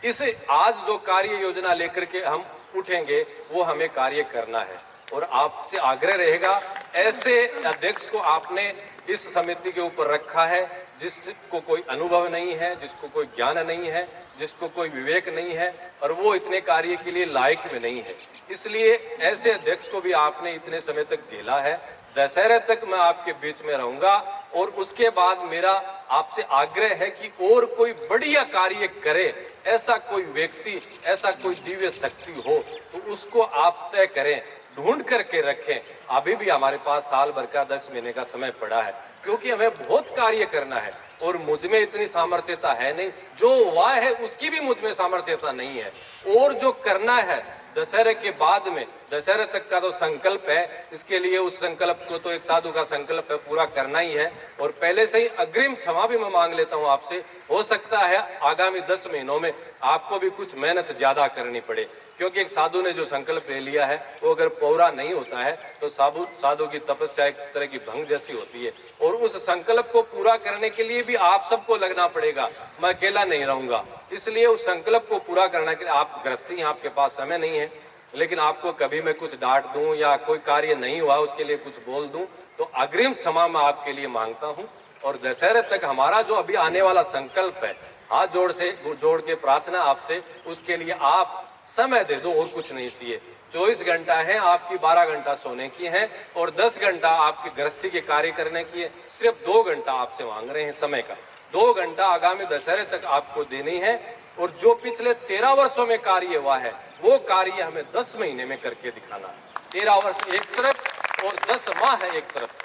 Speaker 2: इस आज जो कार्य योजना लेकर के हम उठेंगे वो हमें कार्य करना है। और आपसे आग्रह रहेगा, ऐसे अध्यक्ष को आपने इस समिति के ऊपर रखा है जिसको कोई अनुभव नहीं है, जिसको कोई ज्ञान नहीं है, जिसको कोई विवेक नहीं है और वो इतने कार्य के लिए लायक में नहीं है। इसलिए ऐसे अध्यक्ष को भी आपने इतने समय तक झेला है। दशहरे तक मैं आपके बीच में रहूंगा और उसके बाद मेरा आपसे आग्रह है कि और कोई बढ़िया कार्य करे, ऐसा कोई व्यक्ति, ऐसा कोई दिव्य शक्ति हो तो उसको आप तय करें, ढूंढ करके रखें। अभी भी हमारे पास साल भर का 10 महीने का समय पड़ा है, क्योंकि हमें बहुत कार्य करना है और मुझ में इतनी सामर्थ्यता है नहीं, जो हुआ है उसकी भी मुझ में सामर्थ्यता नहीं है। और जो करना है दशहरे के बाद में, दशहरे तक का तो संकल्प है, इसके लिए उस संकल्प को तो एक साधु का संकल्प है, पूरा करना ही है। और पहले से ही अग्रिम क्षमा भी मैं मांग लेता हूं आपसे, हो सकता है आगामी 10 महीनों में आपको भी कुछ मेहनत ज्यादा करनी पड़े, क्योंकि एक साधु ने जो संकल्प ले लिया है वो अगर पूरा नहीं होता है तो साधु की तपस्या एक तरह की भंग जैसी होती है। और उस संकल्प को पूरा करने के लिए भी आप सबको लगना पड़ेगा, मैं अकेला नहीं रहूंगा। इसलिए उस संकल्प को पूरा करने के लिए आप गृहस्थी हैं, आपके पास समय नहीं है, लेकिन आपको कभी मैं कुछ डांट दूं या कोई कार्य नहीं हुआ उसके लिए कुछ बोल दूं तो अग्रिम क्षमा मैं आपके लिए मांगता हूं। और दशहरे तक हमारा जो अभी आने वाला संकल्प है, हाथ जोड़ के प्रार्थना आपसे, उसके लिए आप समय दे दो और कुछ नहीं चाहिए। 24 घंटा है आपकी, 12 घंटा सोने की है और 10 घंटा आपकी गृहस्थी के कार्य करने की है। सिर्फ 2 घंटा आपसे मांग रहे हैं समय का, 2 घंटा आगामी दशहरे तक आपको देनी है। और जो पिछले 13 वर्षों में कार्य हुआ है वो कार्य हमें 10 महीने में करके दिखाना है। 13 वर्ष एक तरफ और 10 माह है एक तरफ।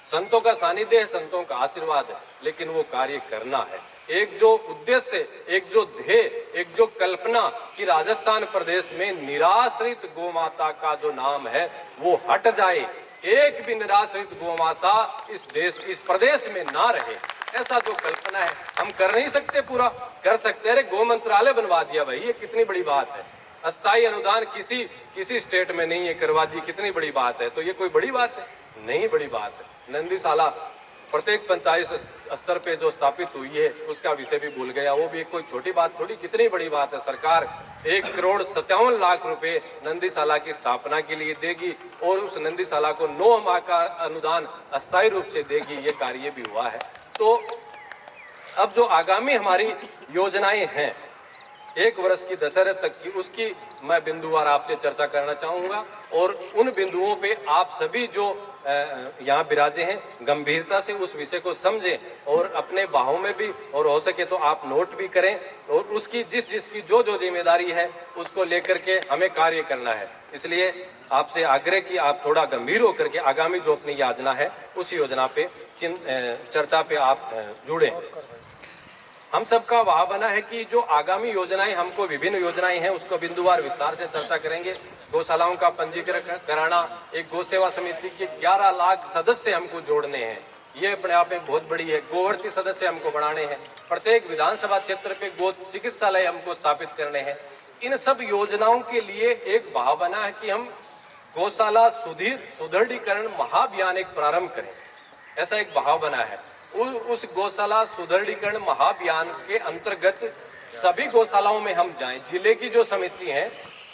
Speaker 2: संतों का सानिध्य है, संतों का आशीर्वाद है, लेकिन वो कार्य करना है। एक जो उद्देश्य, एक जो ध्येय, एक जो कल्पना कि राजस्थान प्रदेश में निराश्रित गोमाता का जो नाम है वो हट जाए, एक भी निराश्रित गोमाता इस प्रदेश में ना रहे, ऐसा जो कल्पना है हम कर नहीं सकते, पूरा कर सकते। अरे गो मंत्रालय बनवा दिया भाई, ये कितनी बड़ी बात है। अस्थायी अनुदान किसी स्टेट में नहीं है, करवा दी, कितनी बड़ी बात है। तो ये कोई बड़ी बात है? नहीं बड़ी बात है। नंदीशाला प्रत्येक पंचायत स्तर पे जो स्थापित हुई है उसका विषय भी भूल गया, वो भी कोई छोटी बात थोड़ी, कितनी बड़ी बात है। सरकार 1,57,00,000 रुपए नंदीशाला की स्थापना के लिए देगी और उस नंदीशाला को 9 माह का अनुदान अस्थायी रूप से देगी, ये कार्य भी हुआ है। तो अब जो आगामी हमारी योजनाएं हैं 1 वर्ष की दशहरे तक की, उसकी मैं बिंदुवार आपसे चर्चा करना चाहूँगा और उन बिंदुओं पे आप सभी जो यहाँ विराजे हैं गंभीरता से उस विषय को समझें और अपने बाहों में भी, और हो सके तो आप नोट भी करें और उसकी जिसकी जो जिम्मेदारी है उसको लेकर के हमें कार्य करना है। इसलिए आपसे आग्रह कि आप थोड़ा गंभीर होकर के आगामी जो अपनी योजना है उस योजना पे चर्चा पे आप जुड़ें। हम सबका वाह बना है कि जो आगामी योजनाएं हमको विभिन्न योजनाएं हैं उसको बिंदुवार विस्तार से चर्चा करेंगे। गौशालाओं का पंजीकरण कराना, एक गौ सेवा समिति के 11 लाख सदस्य हमको जोड़ने हैं, ये अपने आप में बहुत बड़ी है। गोवर्ती सदस्य हमको बढ़ाने हैं, प्रत्येक विधानसभा क्षेत्र पे गो चिकित्सालय हमको स्थापित करने हैं। इन सब योजनाओं के लिए एक भावना है कि हम गौशाला सुदृढ़ीकरण महाअभियान एक प्रारंभ करें, ऐसा एक भावना है। उस गौशाला सुदृढ़ीकरण महाअभियान के अंतर्गत सभी गौशालाओं में हम जाएं। जिले की जो समिति है,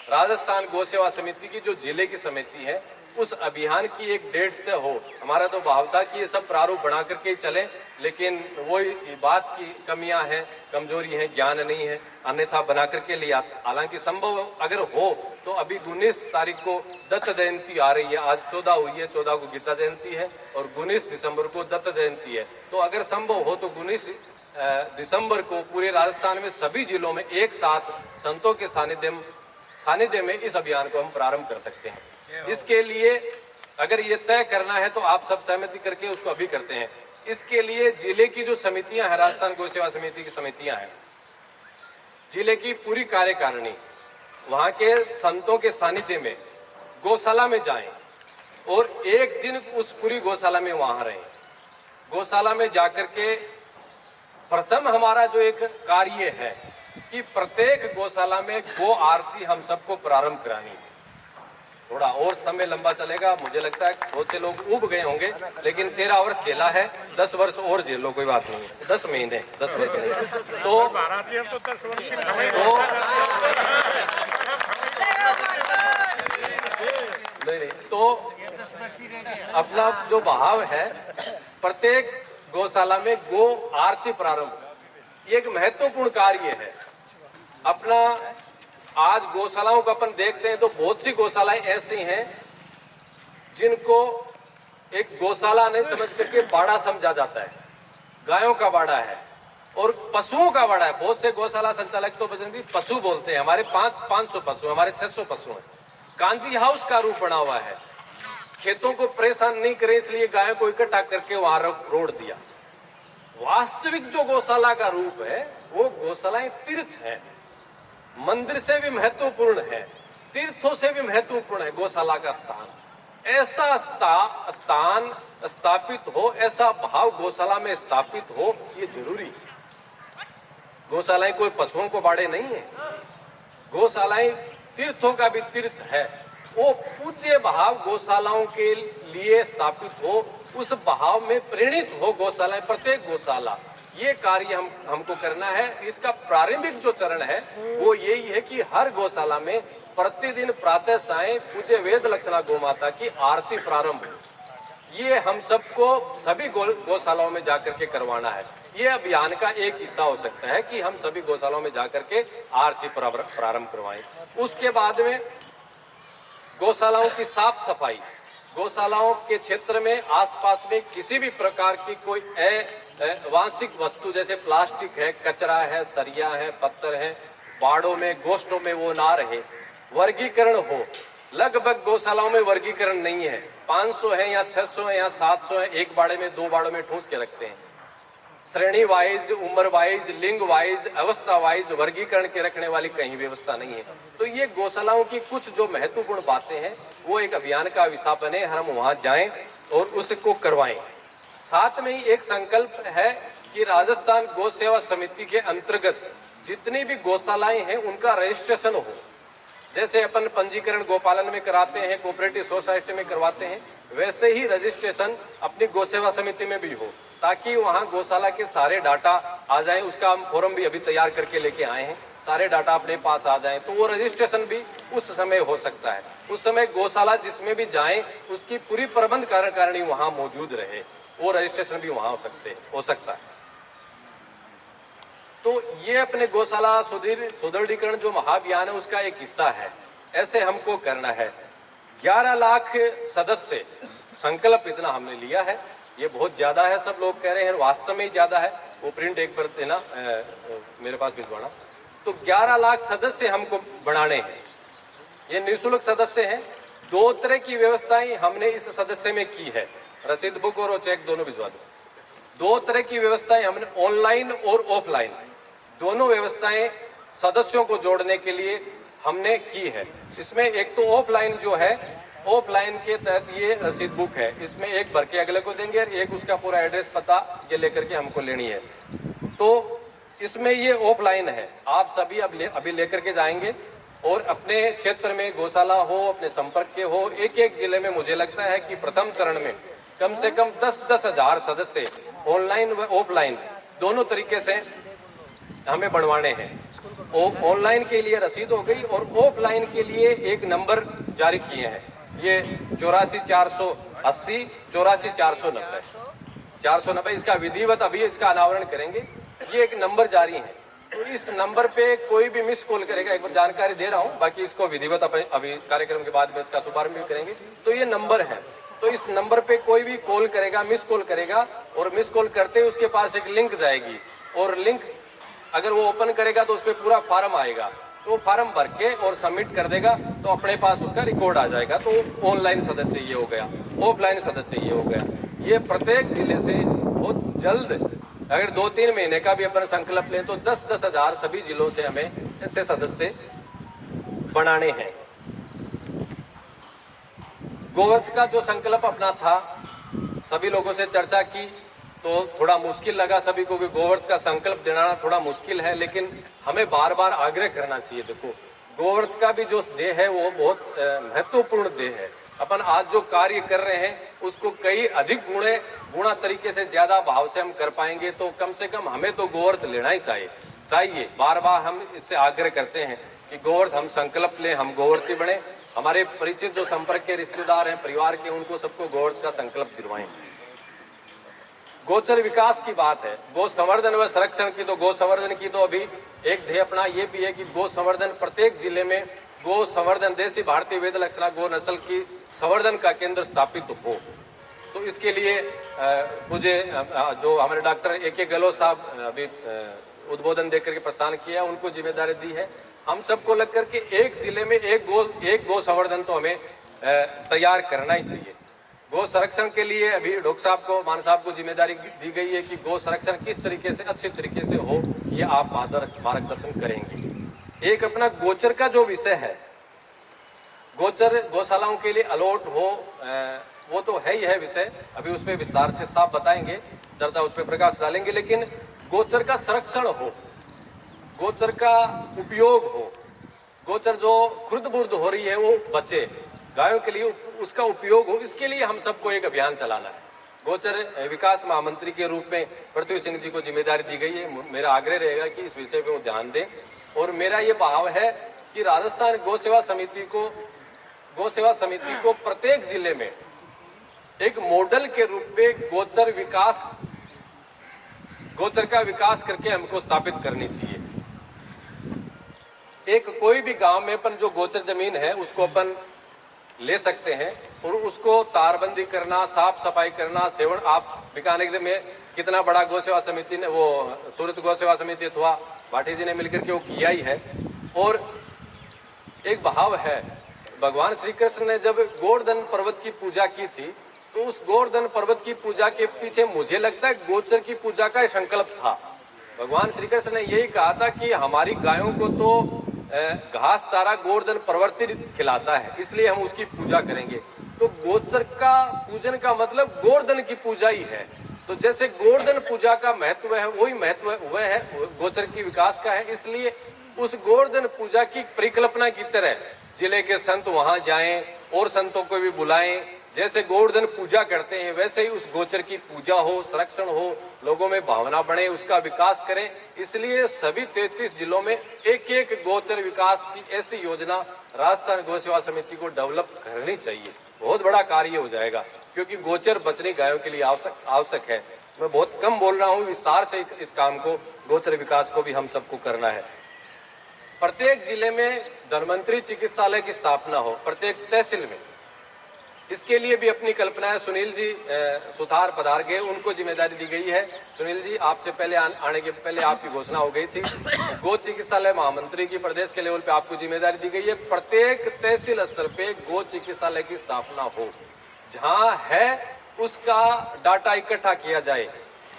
Speaker 2: राजस्थान गौ सेवा समिति की जो जिले की समिति है, उस अभियान की एक डेट तय हो। हमारा तो भाव था कि ये सब प्रारूप बना करके ही चले, लेकिन वो बात की कमियां हैं, कमजोरी है, ज्ञान नहीं है, अन्यथा बना करके लिया। हालांकि संभव अगर हो तो अभी 19 तारीख को दत्त जयंती आ रही है, आज 14 हुई है, 14 को गीता जयंती है और 19 दिसंबर को दत्त जयंती है। तो अगर संभव हो तो 19 दिसंबर को पूरे राजस्थान में सभी जिलों में एक साथ संतों के सानिध्य में इस अभियान को हम प्रारंभ कर सकते हैं। इसके लिए अगर ये तय करना है तो आप सब सहमति करके उसको अभी करते हैं। इसके लिए जिले की जो समितियां हैं, राजस्थान गौ सेवा समिति की समितियां हैं, जिले की पूरी कार्यकारिणी वहां के संतों के सानिध्य में गौशाला में जाएं और एक दिन उस पूरी गौशाला में वहां रहें। गौशाला में जाकर के प्रथम हमारा जो एक कार्य है कि प्रत्येक गौशाला में गो आरती हम सबको प्रारंभ करानी है। थोड़ा और समय लंबा चलेगा, मुझे लगता है बहुत से लोग उब गए होंगे, लेकिन 13 वर्ष झेला है, 10 वर्ष और झेल लो, कोई बात नहीं, 10 महीने 10 वर्ष नहीं तो अपना जो भाव है प्रत्येक गौशाला में गो आरती प्रारंभ, ये एक महत्वपूर्ण कार्य है अपना। आज गौशालाओं को अपन देखते हैं तो बहुत सी गौशालाएं ऐसी हैं जिनको एक गौशाला नहीं समझ करके बाड़ा समझा जाता है। गायों का बाड़ा है और पशुओं का बाड़ा है। बहुत से गौशाला संचालक तो भी पशु बोलते हैं। हमारे 500 पशु, हमारे 600 पशु हैं। कांजी हाउस का रूप बना हुआ है। खेतों को परेशान नहीं करे इसलिए गायों को इकट्ठा करके वहां रोड दिया। वास्तविक जो गौशाला का रूप है वो गौशालाएं तीर्थ है, मंदिर से भी महत्वपूर्ण है, तीर्थों से भी महत्वपूर्ण है गौशाला का स्थान। ऐसा स्थान स्थापित हो, ऐसा भाव गौशाला में स्थापित हो, ये जरूरी है। गौशालाएं कोई पशुओं को बाड़े नहीं है, गौशालाएं तीर्थों का भी तीर्थ है। वो पूज्य भाव गौशालाओं के लिए स्थापित हो, उस भाव में प्रेरित हो गौशालाएं, प्रत्येक गौशाला। ये कार्य हमको करना है। इसका प्रारंभिक जो चरण है वो यही है कि हर गौशाला में प्रतिदिन प्रातः सायं पूज्य वेद लक्षणा गौ माता की आरती प्रारंभ हो। ये हम सबको सभी गौशालाओं में जाकर के करवाना है। ये अभियान का एक हिस्सा हो सकता है कि हम सभी गौशालाओं में जाकर के आरती प्रारंभ करवाएं। उसके बाद में गौशालाओं की साफ सफाई, गौशालाओं के क्षेत्र में आसपास में किसी भी प्रकार की कोई वांशिक वस्तु जैसे प्लास्टिक है, कचरा है, सरिया है, पत्थर है, बाड़ों में गोष्ठों में वो ना रहे। वर्गीकरण हो। लगभग गौशालाओं में वर्गीकरण नहीं है। 500 है या 600 है या 700 है, एक बाड़े में 2 बाड़ों में ठूस के रखते हैं। श्रेणी वाइज, उम्र वाइज, लिंग वाइज, अवस्था वाइज वर्गीकरण के रखने वाली कहीं व्यवस्था नहीं है। तो ये गौशालाओं की कुछ जो महत्वपूर्ण बातें हैं वो एक अभियान का विषय बने, हम वहां जाएं और उसको करवाएं। साथ में ही एक संकल्प है कि राजस्थान गौ सेवा समिति के अंतर्गत जितनी भी गौशालाएं हैं उनका रजिस्ट्रेशन हो। जैसे अपन पंजीकरण गोपालन में कराते हैं, कोऑपरेटिव सोसाइटी में करवाते हैं, वैसे ही रजिस्ट्रेशन अपनी गौ सेवा समिति में भी हो, ताकि वहां गौशाला के सारे डाटा आ जाए। उसका हम फॉर्म भी अभी तैयार करके लेके आए हैं, सारे डाटा अपने पास आ जाएं, तो वो रजिस्ट्रेशन भी उस समय हो सकता है। उस समय गौशाला जिसमें भी जाएं उसकी पूरी प्रबंध कार्यकारिणी वहां मौजूद रहे, वो रजिस्ट्रेशन भी वहां हो सकता है। तो ये अपने गौशाला सुदृढ़ीकरण जो महाअभियान है उसका एक हिस्सा है। ऐसे हमको करना है। 11 लाख सदस्य संकल्प इतना हमने लिया है, ये बहुत ज्यादा है, सब लोग कह रहे हैं, वास्तव में ही ज्यादा है। वो प्रिंट एक बार देना, मेरे पास भिजवाना। तो 11 लाख सदस्य हमको बढ़ाने हैं। ये निःशुल्क सदस्य हैं। 2 तरह की व्यवस्थाएं हमने इस सदस्य में की है, रसीद बुक और चेक दोनों भिजवा दो। 2 तरह की व्यवस्थाएं हमने ऑनलाइन और ऑफलाइन दोनों व्यवस्थाएं सदस्यों को जोड़ने के लिए हमने की है। इसमें एक तो ऑफलाइन जो है, ऑफलाइन के तहत ये रसीद बुक है, इसमें एक भर के अगले को देंगे और एक उसका पूरा एड्रेस पता ये लेकर के हमको लेनी है। तो इसमें ये ऑफलाइन है, आप सभी अभी लेकर के जाएंगे और अपने क्षेत्र में गौशाला हो, अपने संपर्क के हो, एक जिले में मुझे लगता है कि प्रथम चरण में कम से कम 10-10 हजार सदस्य ऑनलाइन व ऑफलाइन दोनों तरीके से हमें बढ़वाने हैं। ऑनलाइन के लिए रसीद हो गई और ऑफलाइन के लिए एक नंबर जारी किए हैं, ये 84-480 84-490 490। इसका विधिवत अभी इसका अनावरण करेंगे। ये एक नंबर जारी है, तो इस नंबर पे कोई भी मिस कॉल करेगा, एक बार जानकारी दे रहा हूँ, बाकी इसको विधिवत अभी कार्यक्रम के बाद में इसका शुभारंभ भी करेंगे। तो ये नंबर है, तो इस नंबर पे कोई भी कॉल करेगा, मिस कॉल करेगा, और मिस कॉल करते ही उसके पास एक लिंक जाएगी, और लिंक अगर वो ओपन करेगा तो उस पर पूरा फार्म आएगा, तो फार्म भर के और सबमिट कर देगा, तो अपने पास उसका रिकॉर्ड आ जाएगा। तो ऑनलाइन सदस्य ये हो गया, ऑफलाइन सदस्य ये हो गया। ये प्रत्येक जिले से बहुत जल्द, अगर 2-3 महीने का भी अपन संकल्प लें तो 10-10 हजार सभी जिलों से हमें ऐसे सदस्य बनाने हैं। गोवर्ध का जो संकल्प अपना था, सभी लोगों से चर्चा की तो थोड़ा मुश्किल लगा सभी को कि गोवर्ध का संकल्प देना थोड़ा मुश्किल है, लेकिन हमें बार बार आग्रह करना चाहिए। देखो, गोवर्ध का भी जो देह है वो बहुत महत्वपूर्ण देह है। अपन आज जो कार्य कर रहे हैं उसको कई अधिक गुणा तरीके से ज्यादा भाव से हम कर पाएंगे, तो कम से कम हमें तो गोवर्ध लेना ही चाहिए। बार बार हम इससे आग्रह करते हैं कि गोवर्ध हम संकल्प लें, हम गोवर्धी बने। हमारे परिचित जो संपर्क के रिश्तेदार हैं, परिवार के, उनको सबको गोवर्ध का संकल्प दिलवाएं। गोचर विकास की बात है, गो संवर्धन व संरक्षण की। तो गो संवर्धन की तो अभी एक ध्येय अपना ये भी है कि गो संवर्धन प्रत्येक जिले में गो संवर्धन, देसी भारतीय वेद लक्षणा गो नस्ल की संवर्धन का केंद्र स्थापित हो। तो इसके लिए मुझे जो हमारे डॉक्टर AK गहलोत साहब अभी उद्बोधन देकर के प्रस्थान किया, उनको जिम्मेदारी दी है। हम सबको लग करके एक जिले में एक गो संवर्धन तो हमें तैयार करना ही चाहिए। गो संरक्षण के लिए अभी डॉक्टर साहब को, मान साहब को जिम्मेदारी दी गई है कि गो संरक्षण किस तरीके से अच्छे तरीके से हो, ये आप मार्गदर्शन करेंगे। एक अपना गोचर का जो विषय है, गोचर गौशालाओं के लिए अलॉट हो, वो तो है ही है विषय, अभी उस पर विस्तार से साफ बताएंगे, चर्चा उस पर प्रकाश डालेंगे। लेकिन गोचर का संरक्षण हो, गोचर का उपयोग हो, गोचर जो खुर्द बुर्द हो रही है वो बचे, गायों के लिए उसका उपयोग हो, इसके लिए हम सबको एक अभियान चलाना है। गोचर विकास महामंत्री के रूप में पृथ्वी सिंह जी को जिम्मेदारी दी गई है। मेरा आग्रह रहेगा कि इस विषय पे वो ध्यान दें, और मेरा ये भाव है कि राजस्थान गौ सेवा समिति को प्रत्येक जिले में एक मॉडल के रूप में गोचर का विकास करके हमको स्थापित करनी चाहिए। एक कोई भी गांव में अपन जो गोचर जमीन है उसको अपन ले सकते हैं और उसको तारबंदी करना, साफ सफाई करना, सेवन, आप बीकानेर में कितना बड़ा गौ सेवा समिति ने, वो सूरत गौ सेवा समिति अथवा भाटी जी ने मिलकर के वो किया ही है। और एक भाव है, भगवान श्री कृष्ण ने जब गोवर्धन पर्वत की पूजा की थी, तो उस गोवर्धन पर्वत की पूजा के पीछे मुझे लगता है गोचर की पूजा का संकल्प था। भगवान श्री कृष्ण ने यही कहा था कि हमारी गायों को तो घास चारा गोवर्धन पर्वत खिलाता है, इसलिए हम उसकी पूजा करेंगे। तो गोचर का पूजन का मतलब गोवर्धन की पूजा ही है। तो जैसे गोवर्धन पूजा का महत्व है, वही महत्व वह है गोचर की विकास का है। इसलिए उस गोवर्धन पूजा की परिकल्पना की तरह जिले के संत वहां जाएं और संतों को भी बुलाएं। जैसे गोवर्धन पूजा करते हैं वैसे ही उस गोचर की पूजा हो, संरक्षण हो, लोगों में भावना बढ़े, उसका विकास करें। इसलिए सभी 33 जिलों में एक गोचर विकास की ऐसी योजना राजस्थान गौ सेवा समिति को डेवलप करनी चाहिए। बहुत बड़ा कार्य हो जाएगा, क्योंकि गोचर बचनी गायों के लिए आवश्यक है। मैं बहुत कम बोल रहा हूँ, विस्तार से इस काम को, गोचर विकास को भी हम सबको करना है। प्रत्येक जिले में धन्वंतरी चिकित्सालय की स्थापना हो, प्रत्येक तहसील में। इसके लिए भी अपनी कल्पना है। सुनील जी सुतार पधार गए, उनको जिम्मेदारी दी गई है। सुनील जी, आपसे पहले आने के पहले आपकी घोषणा हो गई थी, गो चिकित्सालय महामंत्री की प्रदेश के लेवल पे आपको जिम्मेदारी दी गई है। प्रत्येक तहसील स्तर पे गो चिकित्सालय की स्थापना हो, जहां है उसका डाटा इकट्ठा किया जाए।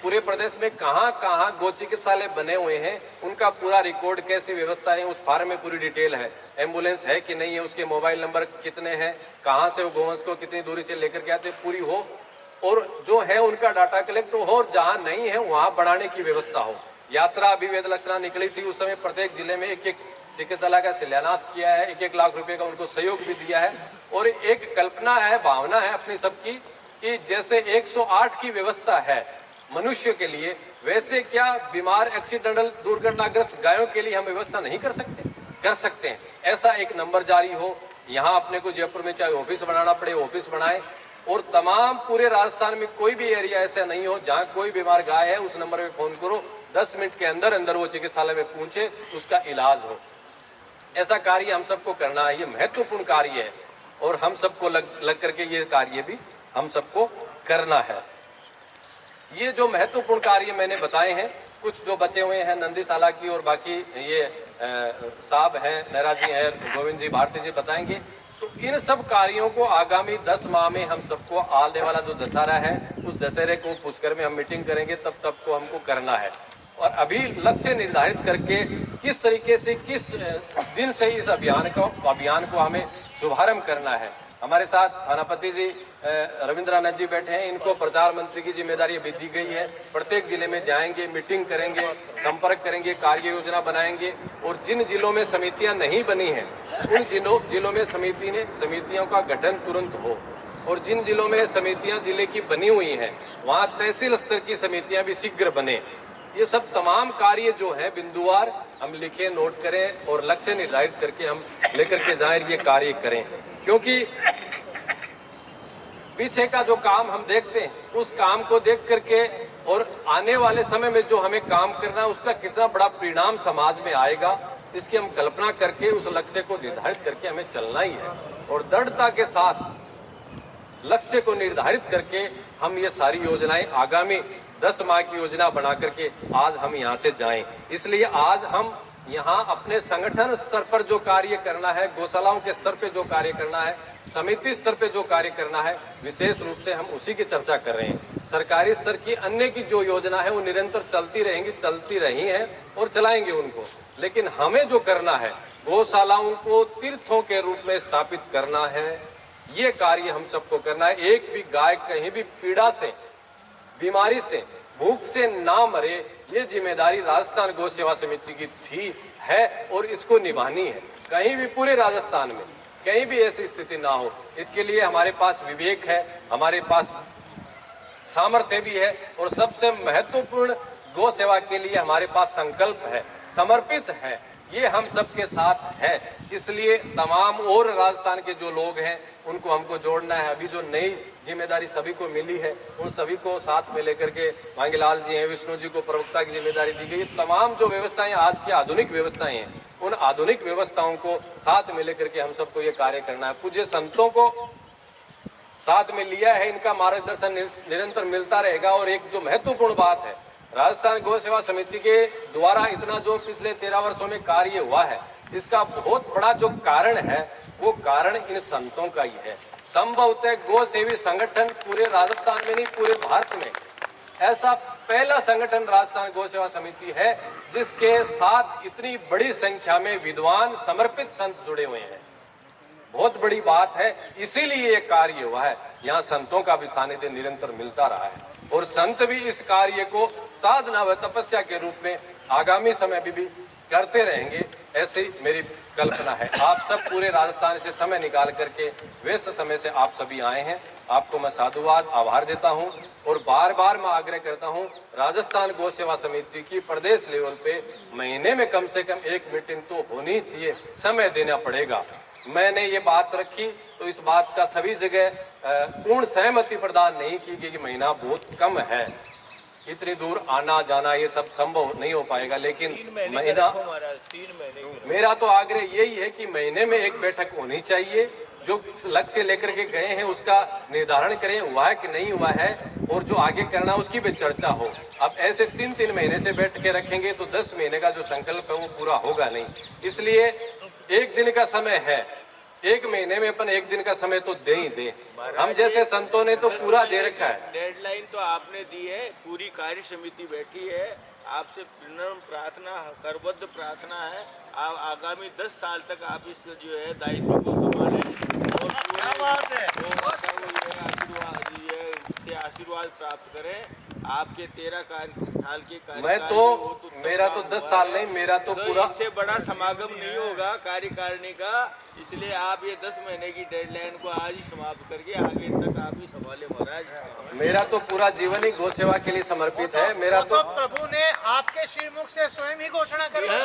Speaker 2: पूरे प्रदेश में कहां कहां गो चिकित्सालय बने हुए हैं, उनका पूरा रिकॉर्ड, कैसी व्यवस्था है, उस फार्म में पूरी डिटेल है। एम्बुलेंस है कि नहीं है, उसके मोबाइल नंबर कितने हैं, कहां से वो गोवंश को कितनी दूरी से लेकर के आते, पूरी हो। और जो है उनका डाटा कलेक्ट हो, और जहां नहीं है वहां बढ़ाने की व्यवस्था हो। यात्रा अभिवेद लक्षणा निकली थी, उस समय प्रत्येक जिले में एक चिकित्सालय का शिलान्यास किया है, 1-1 लाख रुपए का उनको सहयोग भी दिया है। और एक कल्पना है, भावना है अपनी सबकी कि जैसे 108 की व्यवस्था है मनुष्य के लिए, वैसे क्या बीमार एक्सीडेंटल दुर्घटनाग्रस्त गायों के लिए हम व्यवस्था नहीं कर सकते? कर सकते हैं। ऐसा एक नंबर जारी हो, यहाँ अपने को जयपुर में चाहे ऑफिस बनाना पड़े ऑफिस बनाए, और तमाम पूरे राजस्थान में कोई भी एरिया ऐसा नहीं हो जहाँ कोई बीमार गाय है, उस नंबर पे फोन करो, 10 मिनट के अंदर अंदर वो चिकित्सालय में पहुंचे, उसका इलाज हो। ऐसा कार्य हम सबको करना है, ये महत्वपूर्ण कार्य है, और हम सबको लग करके ये कार्य भी हम सबको करना है। ये जो महत्वपूर्ण कार्य मैंने बताए हैं, कुछ जो बचे हुए हैं नंदीशाला की, और बाकी ये साहब हैं, नेहरा जी हैं, गोविंद जी, भारती जी बताएंगे। तो इन सब कार्यों को आगामी 10 माह में हम सबको आने वाला जो दशहरा है, उस दशहरे को पुष्कर में हम मीटिंग करेंगे, तब को हमको करना है। और अभी लक्ष्य निर्धारित करके किस तरीके से, किस दिन से इस अभियान को हमें शुभारंभ करना है। हमारे साथ थानापति जी रविंद्रानाथ जी बैठे हैं, इनको प्रचार मंत्री की जिम्मेदारी अभी दी गई है। प्रत्येक जिले में जाएंगे, मीटिंग करेंगे, संपर्क करेंगे, कार्य योजना बनाएंगे, और जिन जिलों में समितियां नहीं बनी हैं उन जिलों में समितियों का गठन तुरंत हो, और जिन जिलों में समितियां जिले की बनी हुई हैं वहां तहसील स्तर की समितियां भी शीघ्र बने। ये सब तमाम कार्य जो है बिंदुवार हम लिखें, नोट करें, और लक्ष्य निर्धारित करके हम लेकर के जाहिर ये कार्य करें। क्योंकि पीछे का जो काम हम देखते हैं, उस काम को देख करके और आने वाले समय में जो हमें काम करना है उसका कितना बड़ा परिणाम समाज में आएगा, इसकी हम कल्पना करके उस लक्ष्य को निर्धारित करके हमें चलना ही है। और दृढ़ता के साथ लक्ष्य को निर्धारित करके हम ये सारी योजनाएं आगामी 10 माह की योजना बना करके आज हम यहाँ से जाएं। इसलिए आज हम यहाँ अपने संगठन स्तर पर जो कार्य करना है, गौशालाओं के स्तर पे जो कार्य करना है, समिति स्तर पे जो कार्य करना है, विशेष रूप से हम उसी की चर्चा कर रहे हैं। सरकारी स्तर की अन्य की जो योजना है वो निरंतर चलती रहेंगी, चलती रही हैं और चलाएंगे उनको। लेकिन हमें जो करना है, गौशालाओं को तीर्थों के रूप में स्थापित करना है, ये कार्य हम सबको करना है। एक भी गाय कहीं भी पीड़ा से, बीमारी से, भूख से ना मरे, ये जिम्मेदारी राजस्थान गौ सेवा समिति की थी, है, और इसको निभानी है। कहीं भी पूरे राजस्थान में कहीं भी ऐसी स्थिति ना हो, इसके लिए हमारे पास विवेक है, हमारे पास सामर्थ्य भी है, और सबसे महत्वपूर्ण गौ सेवा के लिए हमारे पास संकल्प है, समर्पित है, ये हम सबके साथ है। इसलिए तमाम और राजस्थान के जो लोग हैं उनको हमको जोड़ना है। अभी जो नई जिम्मेदारी सभी को मिली है, उन सभी को साथ में लेकर के, मांगीलाल जी हैं, विष्णु जी को प्रवक्ता की जिम्मेदारी दी गई। तमाम जो व्यवस्थाएं आज की आधुनिक व्यवस्थाएं हैं, उन आधुनिक व्यवस्थाओं को साथ में लेकर के हम सबको ये कार्य करना है। पूज्य संतों को साथ में लिया है, इनका मार्गदर्शन निरंतर मिलता रहेगा। और एक जो महत्वपूर्ण बात है, राजस्थान गौ सेवा समिति के द्वारा इतना जो पिछले 13 वर्षों में कार्य हुआ है, इसका बहुत बड़ा जो कारण है, वो कारण इन संतों का ही है। संभवतः गौ सेवी संगठन पूरे राजस्थान में नहीं, पूरे भारत में ऐसा पहला संगठन राजस्थान गौ सेवा समिति है जिसके साथ इतनी बड़ी संख्या में विद्वान समर्पित संत जुड़े हुए हैं। बहुत बड़ी बात है, इसीलिए ये कार्य हुआ है। यहाँ संतों का भी सानिध्य निरंतर मिलता रहा है, और संत भी इस कार्य को साधना व तपस्या के रूप में आगामी समय में भी करते रहेंगे, ऐसी मेरी कल्पना है। आप सब पूरे राजस्थान से समय निकाल करके व्यस्त समय से आप सभी आए हैं, आपको मैं साधुवाद आभार देता हूं। और बार बार मैं आग्रह करता हूं, राजस्थान गौ सेवा समिति की प्रदेश लेवल पे महीने में कम से कम एक मीटिंग तो होनी चाहिए, समय देना पड़ेगा। मैंने ये बात रखी तो इस बात का सभी जगह पूर्ण सहमति प्रदान नहीं की गई कि महीना बहुत कम है। इतनी दूर आना जाना ये सब संभव नहीं हो पाएगा, लेकिन महीना
Speaker 4: 3 महीने
Speaker 2: मेरा तो आग्रह यही है कि महीने में एक बैठक होनी चाहिए। जो लक्ष्य लेकर के गए हैं उसका निर्धारण करें, हुआ है कि नहीं हुआ है, और जो आगे करना है उसकी भी चर्चा हो। अब ऐसे 3-3 महीने से बैठ के रखेंगे तो 10 महीने का जो संकल्प है वो पूरा होगा नहीं। इसलिए एक दिन का समय है, एक महीने में अपन एक दिन का समय तो दे ही दे। हम जैसे संतों ने तो पूरा दे रखा है।
Speaker 4: डेडलाइन तो आपने दी है, पूरी कार्य समिति बैठी है, आपसे विनम्र प्रार्थना, करबद्ध प्रार्थना है, आप आगामी 10 साल तक आप इस जो है दायित्व को संभालें और पूरा गौ माता को जो है आशीर्वाद प्राप्त करें। आपके 13 साल के
Speaker 2: मैं तो मेरा तो 10 साल नहीं, मेरा तो पूरा
Speaker 4: इससे बड़ा समागम नहीं होगा कार्यकारिणी का, इसलिए आप ये 10 महीने की डेडलाइन को आज ही समाप्त करके आगे तक आप ही संभाले महाराज।
Speaker 2: मेरा तो पूरा जीवन ही गौ सेवा के लिए समर्पित है। मेरा तो
Speaker 3: प्रभु ने आपके श्रीमुख से स्वयं ही घोषणा कर दी है।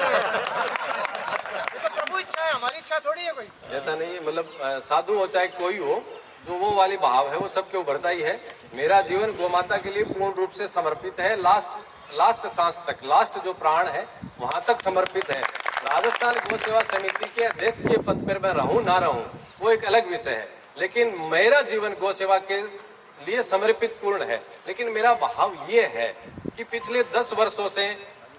Speaker 3: ये तो प्रभु इच्छा है, हमारी इच्छा थोड़ी है कोई।
Speaker 2: ऐसा नहीं है, मतलब साधु हो चाहे कोई हो, जो वो वाली भाव है वो सबके उभरता ही है। मेरा जीवन गौ माता के लिए पूर्ण रूप से समर्पित है, लास्ट सांस तक, लास्ट जो प्राण है वहां तक समर्पित है। राजस्थान गौ सेवा समिति के अध्यक्ष के पद पर मैं रहूं ना रहूं वो एक अलग विषय है, लेकिन मेरा जीवन गौ सेवा के लिए समर्पित पूर्ण है। लेकिन मेरा भाव ये है कि पिछले 10 वर्षों से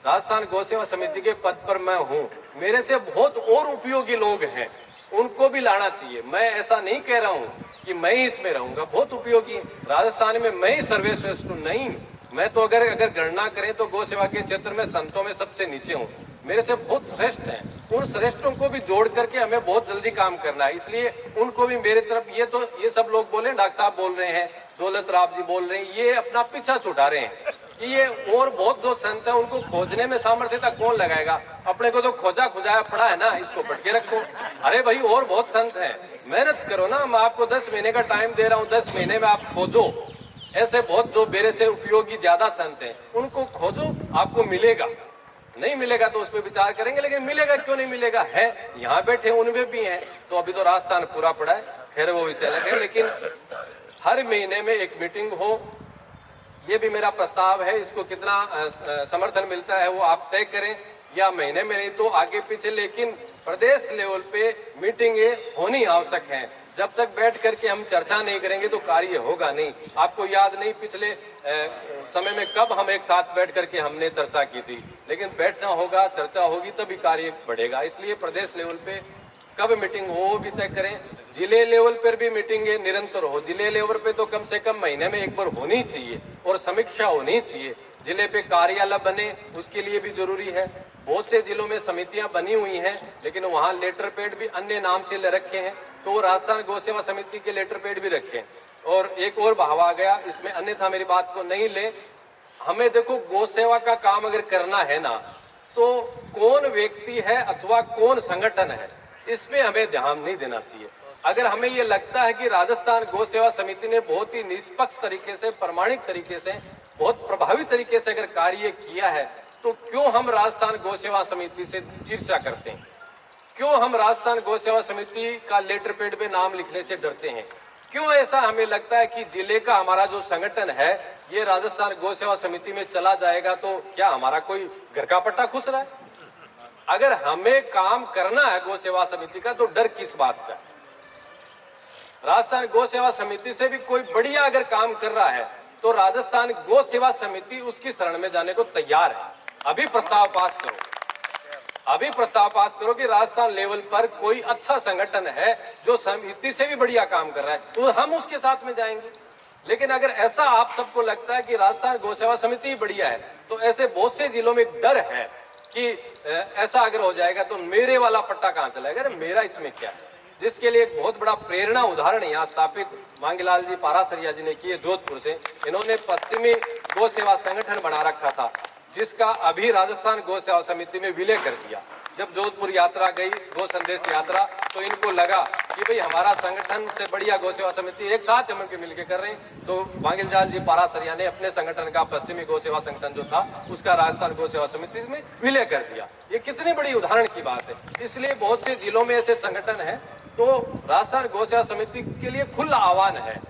Speaker 2: राजस्थान गौ सेवा समिति के पद पर मैं हूँ, मेरे से बहुत और उपयोगी लोग हैं, उनको भी लाना चाहिए। मैं ऐसा नहीं कह रहा हूँ कि मैं ही इसमें रहूंगा, बहुत उपयोगी राजस्थान में मैं ही सर्वश्रेष्ठ हूँ, नहीं। मैं तो अगर गणना करें तो गौ सेवा के क्षेत्र में संतों में सबसे नीचे हूँ, मेरे से बहुत श्रेष्ठ हैं। उन श्रेष्ठों को भी जोड़ करके हमें बहुत जल्दी काम करना है, इसलिए उनको भी मेरे तरफ, ये सब लोग बोले, डॉक्टर साहब बोल रहे हैं, दौलत राव जी बोल रहे हैं, ये अपना पीछा छुटा रहे हैं कि ये और बहुत जो संत है उनको खोजने में सामर्थ्यता कौन लगाएगा। अपने को तो खोजा खुजाया पड़ा है ना, इसको पट के रखो। अरे भाई और बहुत संत हैं, मेहनत करो ना, मैं आपको 10 महीने का टाइम दे रहा हूँ, 10 महीने में आप खोजो। ऐसे बहुत जो मेरे से उपयोगी ज्यादा संत हैं उनको खोजो, आपको मिलेगा। नहीं मिलेगा तो उस पर विचार करेंगे, लेकिन मिलेगा क्यों नहीं मिलेगा, है यहाँ बैठे उनमें भी हैं। तो अभी तो राजस्थान पूरा पड़ा है, खैर वो विषय अलग है, लेकिन हर महीने में एक मीटिंग हो, ये भी मेरा प्रस्ताव है। इसको कितना समर्थन मिलता है वो आप तय करें, या महीने में नहीं तो आगे पीछे, लेकिन प्रदेश लेवल पे मीटिंगें होनी आवश्यक हैं। जब तक बैठ करके हम चर्चा नहीं करेंगे तो कार्य होगा नहीं। आपको याद नहीं पिछले समय में कब हम एक साथ बैठ करके हमने चर्चा की थी, लेकिन बैठना होगा, चर्चा होगी तभी कार्य बढ़ेगा। इसलिए प्रदेश लेवल पे कब मीटिंग हो वो भी तय करें, जिले लेवल पर भी मीटिंगें निरंतर हो। जिले लेवल पे तो कम से कम महीने में एक बार होनी चाहिए और समीक्षा होनी चाहिए। जिले पे कार्यालय बने उसके लिए भी जरूरी है। बहुत से जिलों में समितियां बनी हुई हैं, लेकिन वहाँ लेटर पैड भी अन्य नाम से ले रखे हैं, तो राजस्थान गौ सेवा समिति के लेटर पैड भी रखे। और एक और भाव आ गया इसमें, अन्यथा मेरी बात को नहीं ले, हमें देखो गौ सेवा का काम अगर करना है ना, तो कौन व्यक्ति है अथवा कौन संगठन है इसमें हमें ध्यान नहीं देना चाहिए। अगर हमें ये लगता है कि राजस्थान गौ सेवा समिति ने बहुत ही निष्पक्ष तरीके से, प्रामाणिक तरीके से, बहुत प्रभावी तरीके से अगर कार्य किया है, तो क्यों हम राजस्थान गौ सेवा समिति से ईर्ष्या करते हैं? क्यों हम राजस्थान गौ सेवा समिति का लेटर पैड पे नाम लिखने से डरते हैं? क्यों ऐसा हमें लगता है कि जिले का हमारा जो संगठन है ये राजस्थान गौ सेवा समिति में चला जाएगा तो क्या हमारा कोई घर का पट्टा खुस रहा है? अगर हमें काम करना है गौ सेवा समिति का तो डर किस बात का? राजस्थान गौ सेवा समिति से भी कोई बढ़िया अगर काम कर रहा है तो राजस्थान गौ सेवा समिति उसकी शरण में जाने को तैयार है। अभी प्रस्ताव पास करो, अभी प्रस्ताव पास करो कि राजस्थान लेवल पर कोई अच्छा संगठन है जो समिति से भी बढ़िया काम कर रहा है, तो हम उसके साथ में जाएंगे। लेकिन अगर ऐसा आप सबको लगता है कि राजस्थान गौ सेवा समिति ही बढ़िया है, तो ऐसे बहुत से जिलों में डर है कि ऐसा अगर हो जाएगा तो मेरे वाला पट्टा कहाँ चलाएगा, अरे मेरा इसमें क्या है? जिसके लिए एक बहुत बड़ा प्रेरणा उदाहरण यहाँ स्थापित मांगीलाल जी पारासरिया जी ने किए जोधपुर से। इन्होंने पश्चिमी गौ सेवा संगठन बना रखा था, जिसका अभी राजस्थान गौ सेवा समिति में विलय कर दिया। जब जोधपुर यात्रा गई, गौ संदेश यात्रा, तो इनको लगा कि भाई हमारा संगठन से बढ़िया गौ सेवा समिति एक साथ हम मिलकर कर रहे हैं, तो मांगीलाल जी पारासरिया ने अपने संगठन का पश्चिमी गौ सेवा संगठन जो था उसका राजस्थान गौ सेवा समिति में विलय कर दिया। ये कितनी बड़ी उदाहरण की बात है। इसलिए बहुत से जिलों में ऐसे संगठन है, तो राजस्थान गौ सेवा समिति के लिए खुला आह्वान है।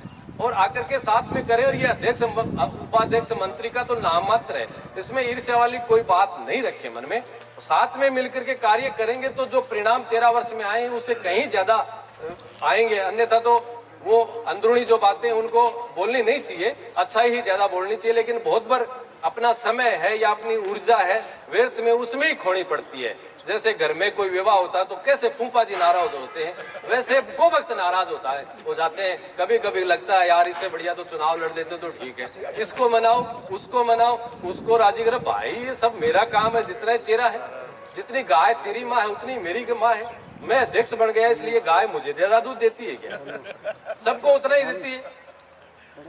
Speaker 2: और आकर के साथ में करें। और ये अध्यक्ष उपाध्यक्ष मंत्री का तो नाम मात्र है, इसमें ईर्ष्या वाली कोई बात नहीं रखे मन में। साथ में मिलकर के कार्य करेंगे तो जो परिणाम 13 वर्ष में आए हैं उससे कहीं ज्यादा आएंगे। अन्यथा तो वो अंदरूनी जो बातें उनको बोलनी नहीं चाहिए, अच्छा ही ज्यादा बोलनी चाहिए, लेकिन बहुत बार अपना समय है या अपनी ऊर्जा है व्यर्थ में उसमें ही खोनी पड़ती है। जैसे घर में कोई विवाह होता है तो कैसे फूफा जी नाराज होते हैं, वैसे वो वक्त नाराज होता है हो जाते हैं। कभी कभी लगता है यार इससे बढ़िया तो चुनाव लड़ देते तो ठीक है, इसको मनाओ उसको राजी करो। भाई ये सब मेरा काम है, जितना तेरा है, जितनी गाय तेरी माँ है उतनी मेरी माँ है। मैं अध्यक्ष बन गया इसलिए गाय मुझे ज्यादा दूध देती है क्या? सबको उतना ही देती है,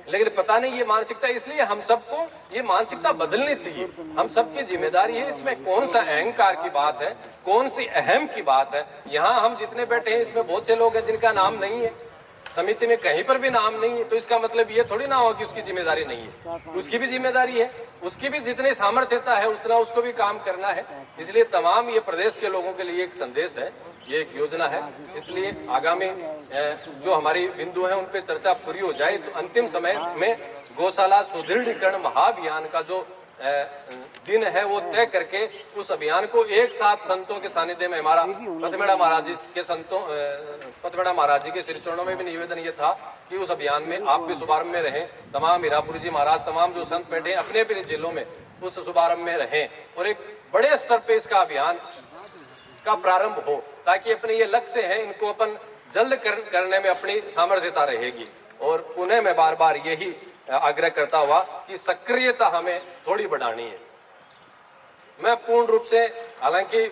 Speaker 2: लेकिन पता नहीं ये मानसिकता। इसलिए हम सबको ये मानसिकता बदलनी चाहिए, हम सबकी जिम्मेदारी है। इसमें कौन सा अहंकार की बात है, कौन सी अहम की बात है? यहाँ हम जितने बैठे हैं इसमें बहुत से लोग हैं जिनका नाम नहीं है, समिति में कहीं पर भी नाम नहीं है, तो इसका मतलब ये थोड़ी ना हो कि उसकी जिम्मेदारी नहीं है। उसकी भी जिम्मेदारी है, उसकी भी जितनी सामर्थ्यता है उतना उसको भी काम करना है। इसलिए तमाम ये प्रदेश के लोगों के लिए एक संदेश है, ये एक योजना है। इसलिए आगामी जो हमारी बिंदु है उन पे चर्चा पूरी हो जाए तो अंतिम समय में गौशाला सुदृढ़ीकरण महाअभियान का जो दिन है वो तय करके उस अभियान को एक साथ संतों के सानिध्य में, हमारा पथमेड़ा महाराज जी के संतों पथमेड़ा महाराज जी के श्री चरणों में भी निवेदन ये था कि उस अभियान में आप भी शुभारंभ में रहें, तमाम हीरापुरी जी महाराज, तमाम जो संत बैठे अपने अपने जिलों में उस शुभारंभ में रहें और एक बड़े स्तर पे इसका अभियान का प्रारंभ हो, ताकि अपने ये लक्ष्य है इनको अपन जल्द करने में अपनी सामर्थ्यता रहेगी। और पुनः मैं बार बार यही आग्रह करता हुआ कि सक्रियता हमें थोड़ी बढ़ानी है। मैं पूर्ण रूप से, हालांकि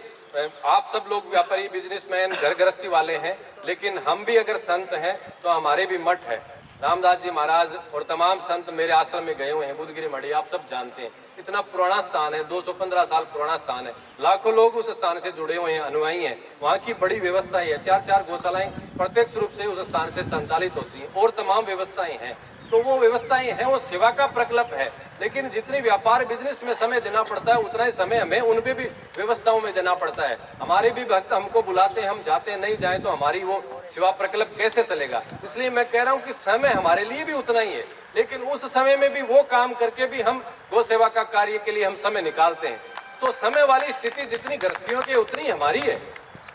Speaker 2: आप सब लोग व्यापारी, बिजनेसमैन, घर गृहस्थी वाले हैं, लेकिन हम भी अगर संत हैं तो हमारे भी मठ है। रामदास जी महाराज और तमाम संत मेरे आश्रम में गए हुए हैं, बुद्धगिरी मढ़ी, आप सब जानते हैं। इतना पुराना स्थान है, 215 साल पुराना स्थान है, लाखों लोग उस स्थान से जुड़े हुए हैं, अनुयायी हैं। वहाँ की बड़ी व्यवस्था है, 4-4 गौशालाएं प्रत्यक्ष रूप से उस स्थान से संचालित होती हैं और तमाम व्यवस्थाएं हैं। तो वो व्यवस्थाएं हैं, वो सेवा का प्रकल्प है, लेकिन जितनी व्यापार बिजनेस में समय देना पड़ता है उतना ही समय हमें उन पे भी व्यवस्थाओं में देना पड़ता है। हमारे भी भक्त हमको बुलाते हैं, हम जाते हैं, नहीं जाए तो हमारी वो सेवा प्रकल्प कैसे चलेगा? इसलिए मैं कह रहा हूँ कि समय हमारे लिए भी उतना ही है, लेकिन उस समय में भी वो काम करके भी हम गौ सेवा का कार्य के लिए हम समय निकालते हैं। तो समय वाली स्थिति जितनी गृहस्थियों की उतनी हमारी है।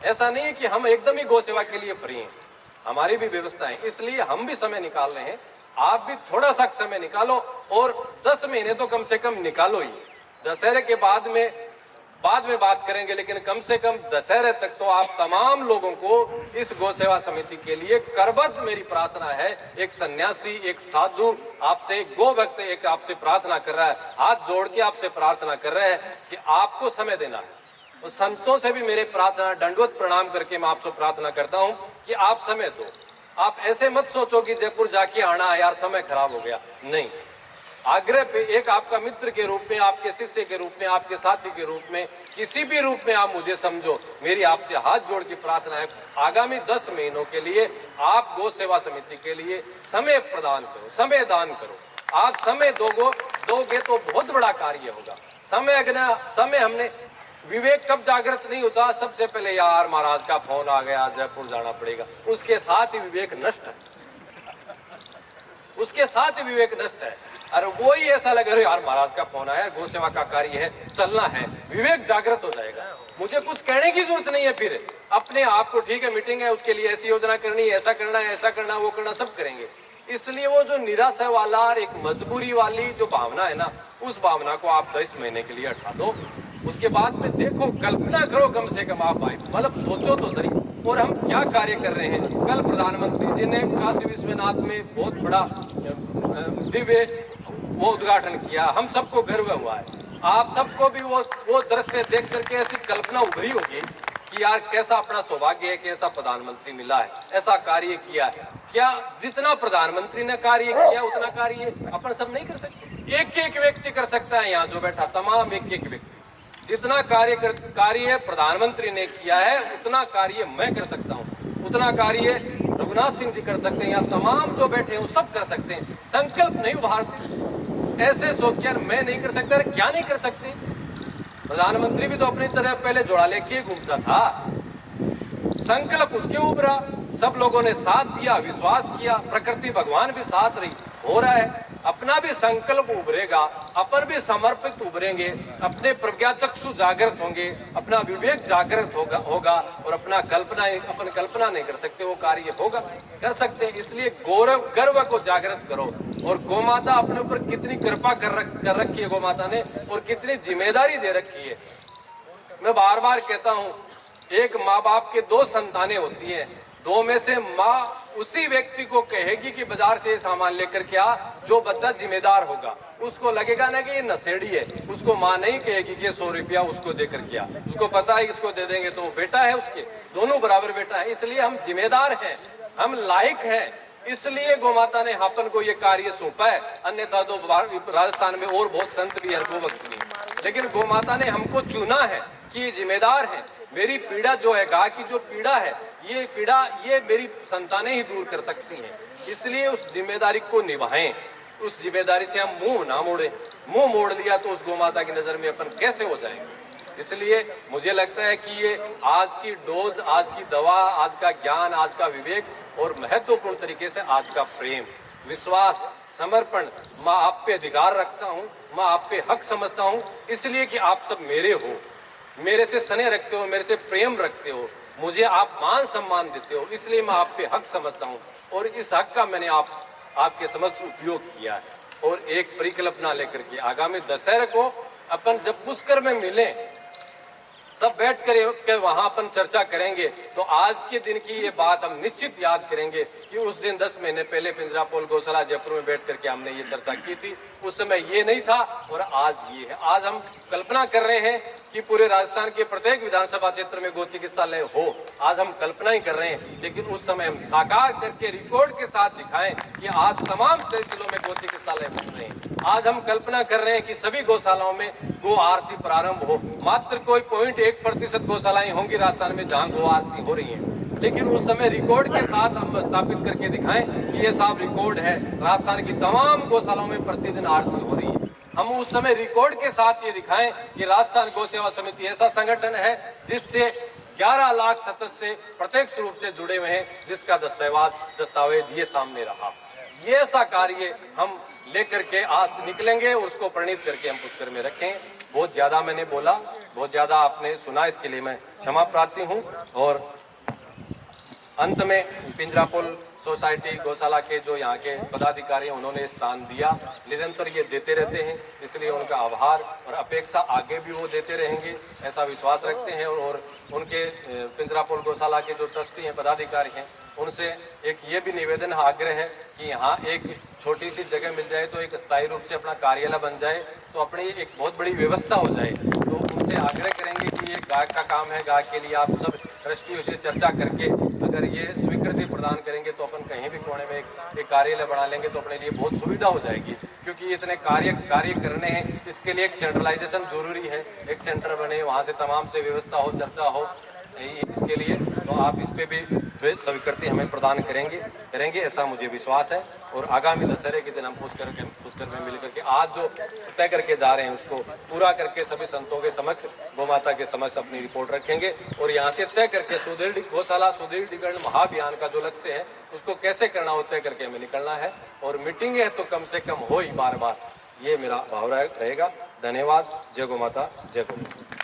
Speaker 2: ऐसा नहीं है कि हम एकदम ही गौ सेवा के लिए फ्री हैं, हमारी भी व्यवस्था है, इसलिए हम भी समय निकाल रहे हैं। आप भी थोड़ा सा समय निकालो और 10 महीने तो कम से कम निकालो ही। दशहरे के बाद में बात करेंगे, लेकिन कम से कम दशहरे तक तो आप तमाम लोगों को इस गौ सेवा समिति के लिए करबद्ध मेरी प्रार्थना है। एक सन्यासी, एक साधु आपसे, एक गो भक्त एक आपसे प्रार्थना कर रहा है, हाथ जोड़ के आपसे प्रार्थना कर रहे हैं कि आपको समय देना है। और संतों से भी मेरे प्रार्थना, दंडवत प्रणाम करके मैं आपसे प्रार्थना करता हूँ कि आप समय दो। आप ऐसे मत सोचो कि जयपुर जाके आना है यार, समय खराब हो गया, नहीं। आग्रह पे एक आपका मित्र के रूप में, आपके शिष्य के रूप में, आपके साथी के रूप में, किसी भी रूप में आप मुझे समझो, मेरी आपसे हाथ जोड़ की प्रार्थना है, आगामी 10 महीनों के लिए आप गौ सेवा समिति के लिए समय प्रदान करो, समय दान करो। आप समय दोगे तो बहुत बड़ा कार्य होगा। समय हमने विवेक कब जागृत नहीं होता? सबसे पहले यार महाराज का फोन आ गया, जयपुर जाना पड़ेगा, उसके साथ ही विवेक नष्ट है, उसके साथ ही विवेक नष्ट है। अरे वो ही ऐसा लगे यार महाराज का फोन आया, गौ सेवा का कार्य है, चलना है, विवेक जागृत हो जाएगा। मुझे कुछ कहने की जरूरत नहीं है, फिर अपने आप को ठीक है, मीटिंग है, उसके लिए ऐसी योजना करनी है, ऐसा करना है, ऐसा करना, वो करना, सब करेंगे। इसलिए वो जो निराशा वाला और एक मजबूरी वाली जो भावना है ना, उस भावना को आप 10 महीने के लिए हटा दो। उसके बाद में देखो, कल्पना करो कम से कम आप भाई, मतलब सोचो तो सही, और हम क्या कार्य कर रहे हैं। कल प्रधानमंत्री जी ने काशी विश्वनाथ में बहुत बड़ा दिव्य वो उद्घाटन किया, हम सबको गर्व हुआ है। आप सबको भी वो दृश्य देख करके ऐसी कल्पना उभरी होगी कि यार कैसा अपना सौभाग्य है कि ऐसा प्रधानमंत्री मिला है, ऐसा कार्य किया है। क्या जितना प्रधानमंत्री ने कार्य किया उतना कार्य अपन सब नहीं कर सकते? एक एक व्यक्ति कर सकता है, यहाँ जो बैठा तमाम एक एक व्यक्ति जितना कार्य प्रधानमंत्री ने किया है उतना कार्य मैं कर सकता हूँ, उतना कार्य रघुनाथ सिंह जी कर सकते हैं, या तमाम जो बैठे हैं वो सब कर सकते हैं। संकल्प नहीं उभारते, ऐसे सोच के यार मैं नहीं कर सकता, क्या नहीं कर सकते? प्रधानमंत्री भी तो अपनी तरह पहले जोड़ा लेके घूमता था, संकल्प उसके उभरा, सब लोगों ने साथ दिया, विश्वास किया, प्रकृति भगवान भी साथ रही, हो रहा है। अपना भी संकल्प उभरेगा, अपन भी समर्पित उभरेंगे, अपने प्रज्ञाचक्षु जागृत होंगे, अपना विवेक जागृत होगा और अपना अपन कल्पना नहीं कर सकते वो कार्य होगा, कर सकते हैं। इसलिए गर्व को जागृत करो। और गोमाता अपने ऊपर कितनी कृपा कर रखी है गोमाता ने, और कितनी जिम्मेदारी दे रखी है। मैं बार बार कहता हूँ, एक माँ बाप के 2 संतानें होती हैं, 2 में से माँ उसी व्यक्ति को कहेगी कि बाजार से ये सामान लेकर के आ जो बच्चा जिम्मेदार होगा। उसको लगेगा ना कि ये नशेड़ी है, उसको माँ नहीं कहेगी कि 100 रुपया उसको देकर के आ। उसको पता है इसको दे देंगे तो वो बेटा है उसके, दोनों बराबर बेटा है। इसलिए हम जिम्मेदार हैं, हम लायक हैं, इसलिए गोमाता ने अपन को ये कार्य सौंपा है। अन्यथा तो राजस्थान में और बहुत संत भी है, गोभक्त भी, लेकिन गोमाता ने हमको चुना है कि ये जिम्मेदार है। मेरी पीड़ा जो है, गाय की जो पीड़ा है, ये पीड़ा ये मेरी संतानें ही दूर कर सकती हैं। इसलिए उस जिम्मेदारी को निभाएं, उस जिम्मेदारी से हम मुंह ना मोड़ें। मुंह मोड़ लिया तो उस गोमाता की नजर में अपन कैसे हो जाएंगे। इसलिए मुझे लगता है कि ये आज की डोज, आज की दवा, आज का ज्ञान, आज का विवेक और महत्वपूर्ण तरीके से आज का प्रेम, विश्वास, समर्पण, माँ आप पे अधिकार रखता हूँ, माँ आप पे हक समझता हूँ, इसलिए कि आप सब मेरे हो, मेरे से स्नेह रखते हो, मेरे से प्रेम रखते हो, मुझे आप मान सम्मान देते हो, इसलिए मैं आप पे हक समझता हूँ। और इस हक का मैंने आपके समक्ष उपयोग किया है। और एक परिकल्पना लेकर के आगामी दशहरे को अपन जब पुष्कर में मिले, सब बैठ कर वहां अपन चर्चा करेंगे, तो आज के दिन की ये बात हम निश्चित याद करेंगे कि उस दिन 10 महीने पहले पिंजरापोल गौशाला जयपुर में बैठ करके हमने ये चर्चा की थी। उस समय ये नहीं था और आज ये है। आज हम कल्पना कर रहे हैं कि पूरे राजस्थान के प्रत्येक विधानसभा क्षेत्र में गो चिकित्सालय हो। आज हम कल्पना ही कर रहे हैं, लेकिन उस समय हम साकार करके रिकॉर्ड के साथ दिखाएं कि आज तमाम तहसीलों में गो चिकित्सालय बन रहे हैं। आज हम कल्पना कर रहे हैं कि सभी गौशालाओं में गो आरती प्रारंभ हो। मात्र कोई 0.1% गौशालाएं होंगी राजस्थान में जहां गो आरती हो रही है, लेकिन उस समय रिकॉर्ड के साथ हम स्थापित करके दिखाएं कि ये साफ रिकॉर्ड है, राजस्थान की तमाम गौशालाओं में प्रतिदिन आरती हो रही है। हम उस समय रिकॉर्ड के साथ ये दिखाएं कि राजस्थान गौ सेवा समिति ऐसा संगठन है जिससे 11 लाख सदस्य प्रत्यक्ष रूप से जुड़े हुए हैं, जिसका दस्तावेज ये सामने रहा। ये ऐसा कार्य हम लेकर के आज निकलेंगे, उसको प्रणीत करके हम पुष्कर में रखें। बहुत ज्यादा मैंने बोला, बहुत ज्यादा आपने सुना, इसके लिए मैं क्षमा प्रार्थी हूँ। और अंत में पिंजरापोल सोसाइटी गौशाला के जो यहाँ के पदाधिकारी हैं, उन्होंने स्थान दिया, निरंतर ये देते रहते हैं, इसलिए उनका आभार और अपेक्षा आगे भी वो देते रहेंगे, ऐसा विश्वास रखते हैं। और उनके पिंजरापोल गौशाला के जो ट्रस्टी हैं, पदाधिकारी हैं, उनसे एक ये भी निवेदन आग्रह है कि यहाँ एक छोटी सी जगह मिल जाए तो एक स्थायी रूप से अपना कार्यालय बन जाए, तो अपनी एक बहुत बड़ी व्यवस्था हो जाए। तो उनसे आग्रह करेंगे कि ये गाय का काम है, गाय के लिए आप सब ट्रस्टियों से चर्चा करके अगर ये स्वीकृति प्रदान करेंगे तो अपन कहीं भी कोने में एक कार्यालय बना लेंगे तो अपने लिए बहुत सुविधा हो जाएगी। क्योंकि इतने कार्य करने हैं, इसके लिए एक सेंट्रलाइजेशन जरूरी है, एक सेंटर बने, वहाँ से तमाम से व्यवस्था हो, चर्चा हो। इसके लिए तो आप इस पे भी स्वीकृति हमें प्रदान करेंगे ऐसा मुझे विश्वास है। और आगामी दशहरे के दिन हम पुष्कर में मिलकर के आज जो तय करके जा रहे हैं उसको पूरा करके सभी संतों के समक्ष, गोमाता के समक्ष अपनी रिपोर्ट रखेंगे। और यहाँ से तय करके सुदृढ़ गौशाला सुदृढ़ीकरण महाअभियान का जो लक्ष्य है उसको कैसे करना हो तय करके हमें निकलना है। और मीटिंग है तो कम से कम हो ही बार, ये मेरा भाव रहेगा। धन्यवाद। जय गौ माता, जय गौ।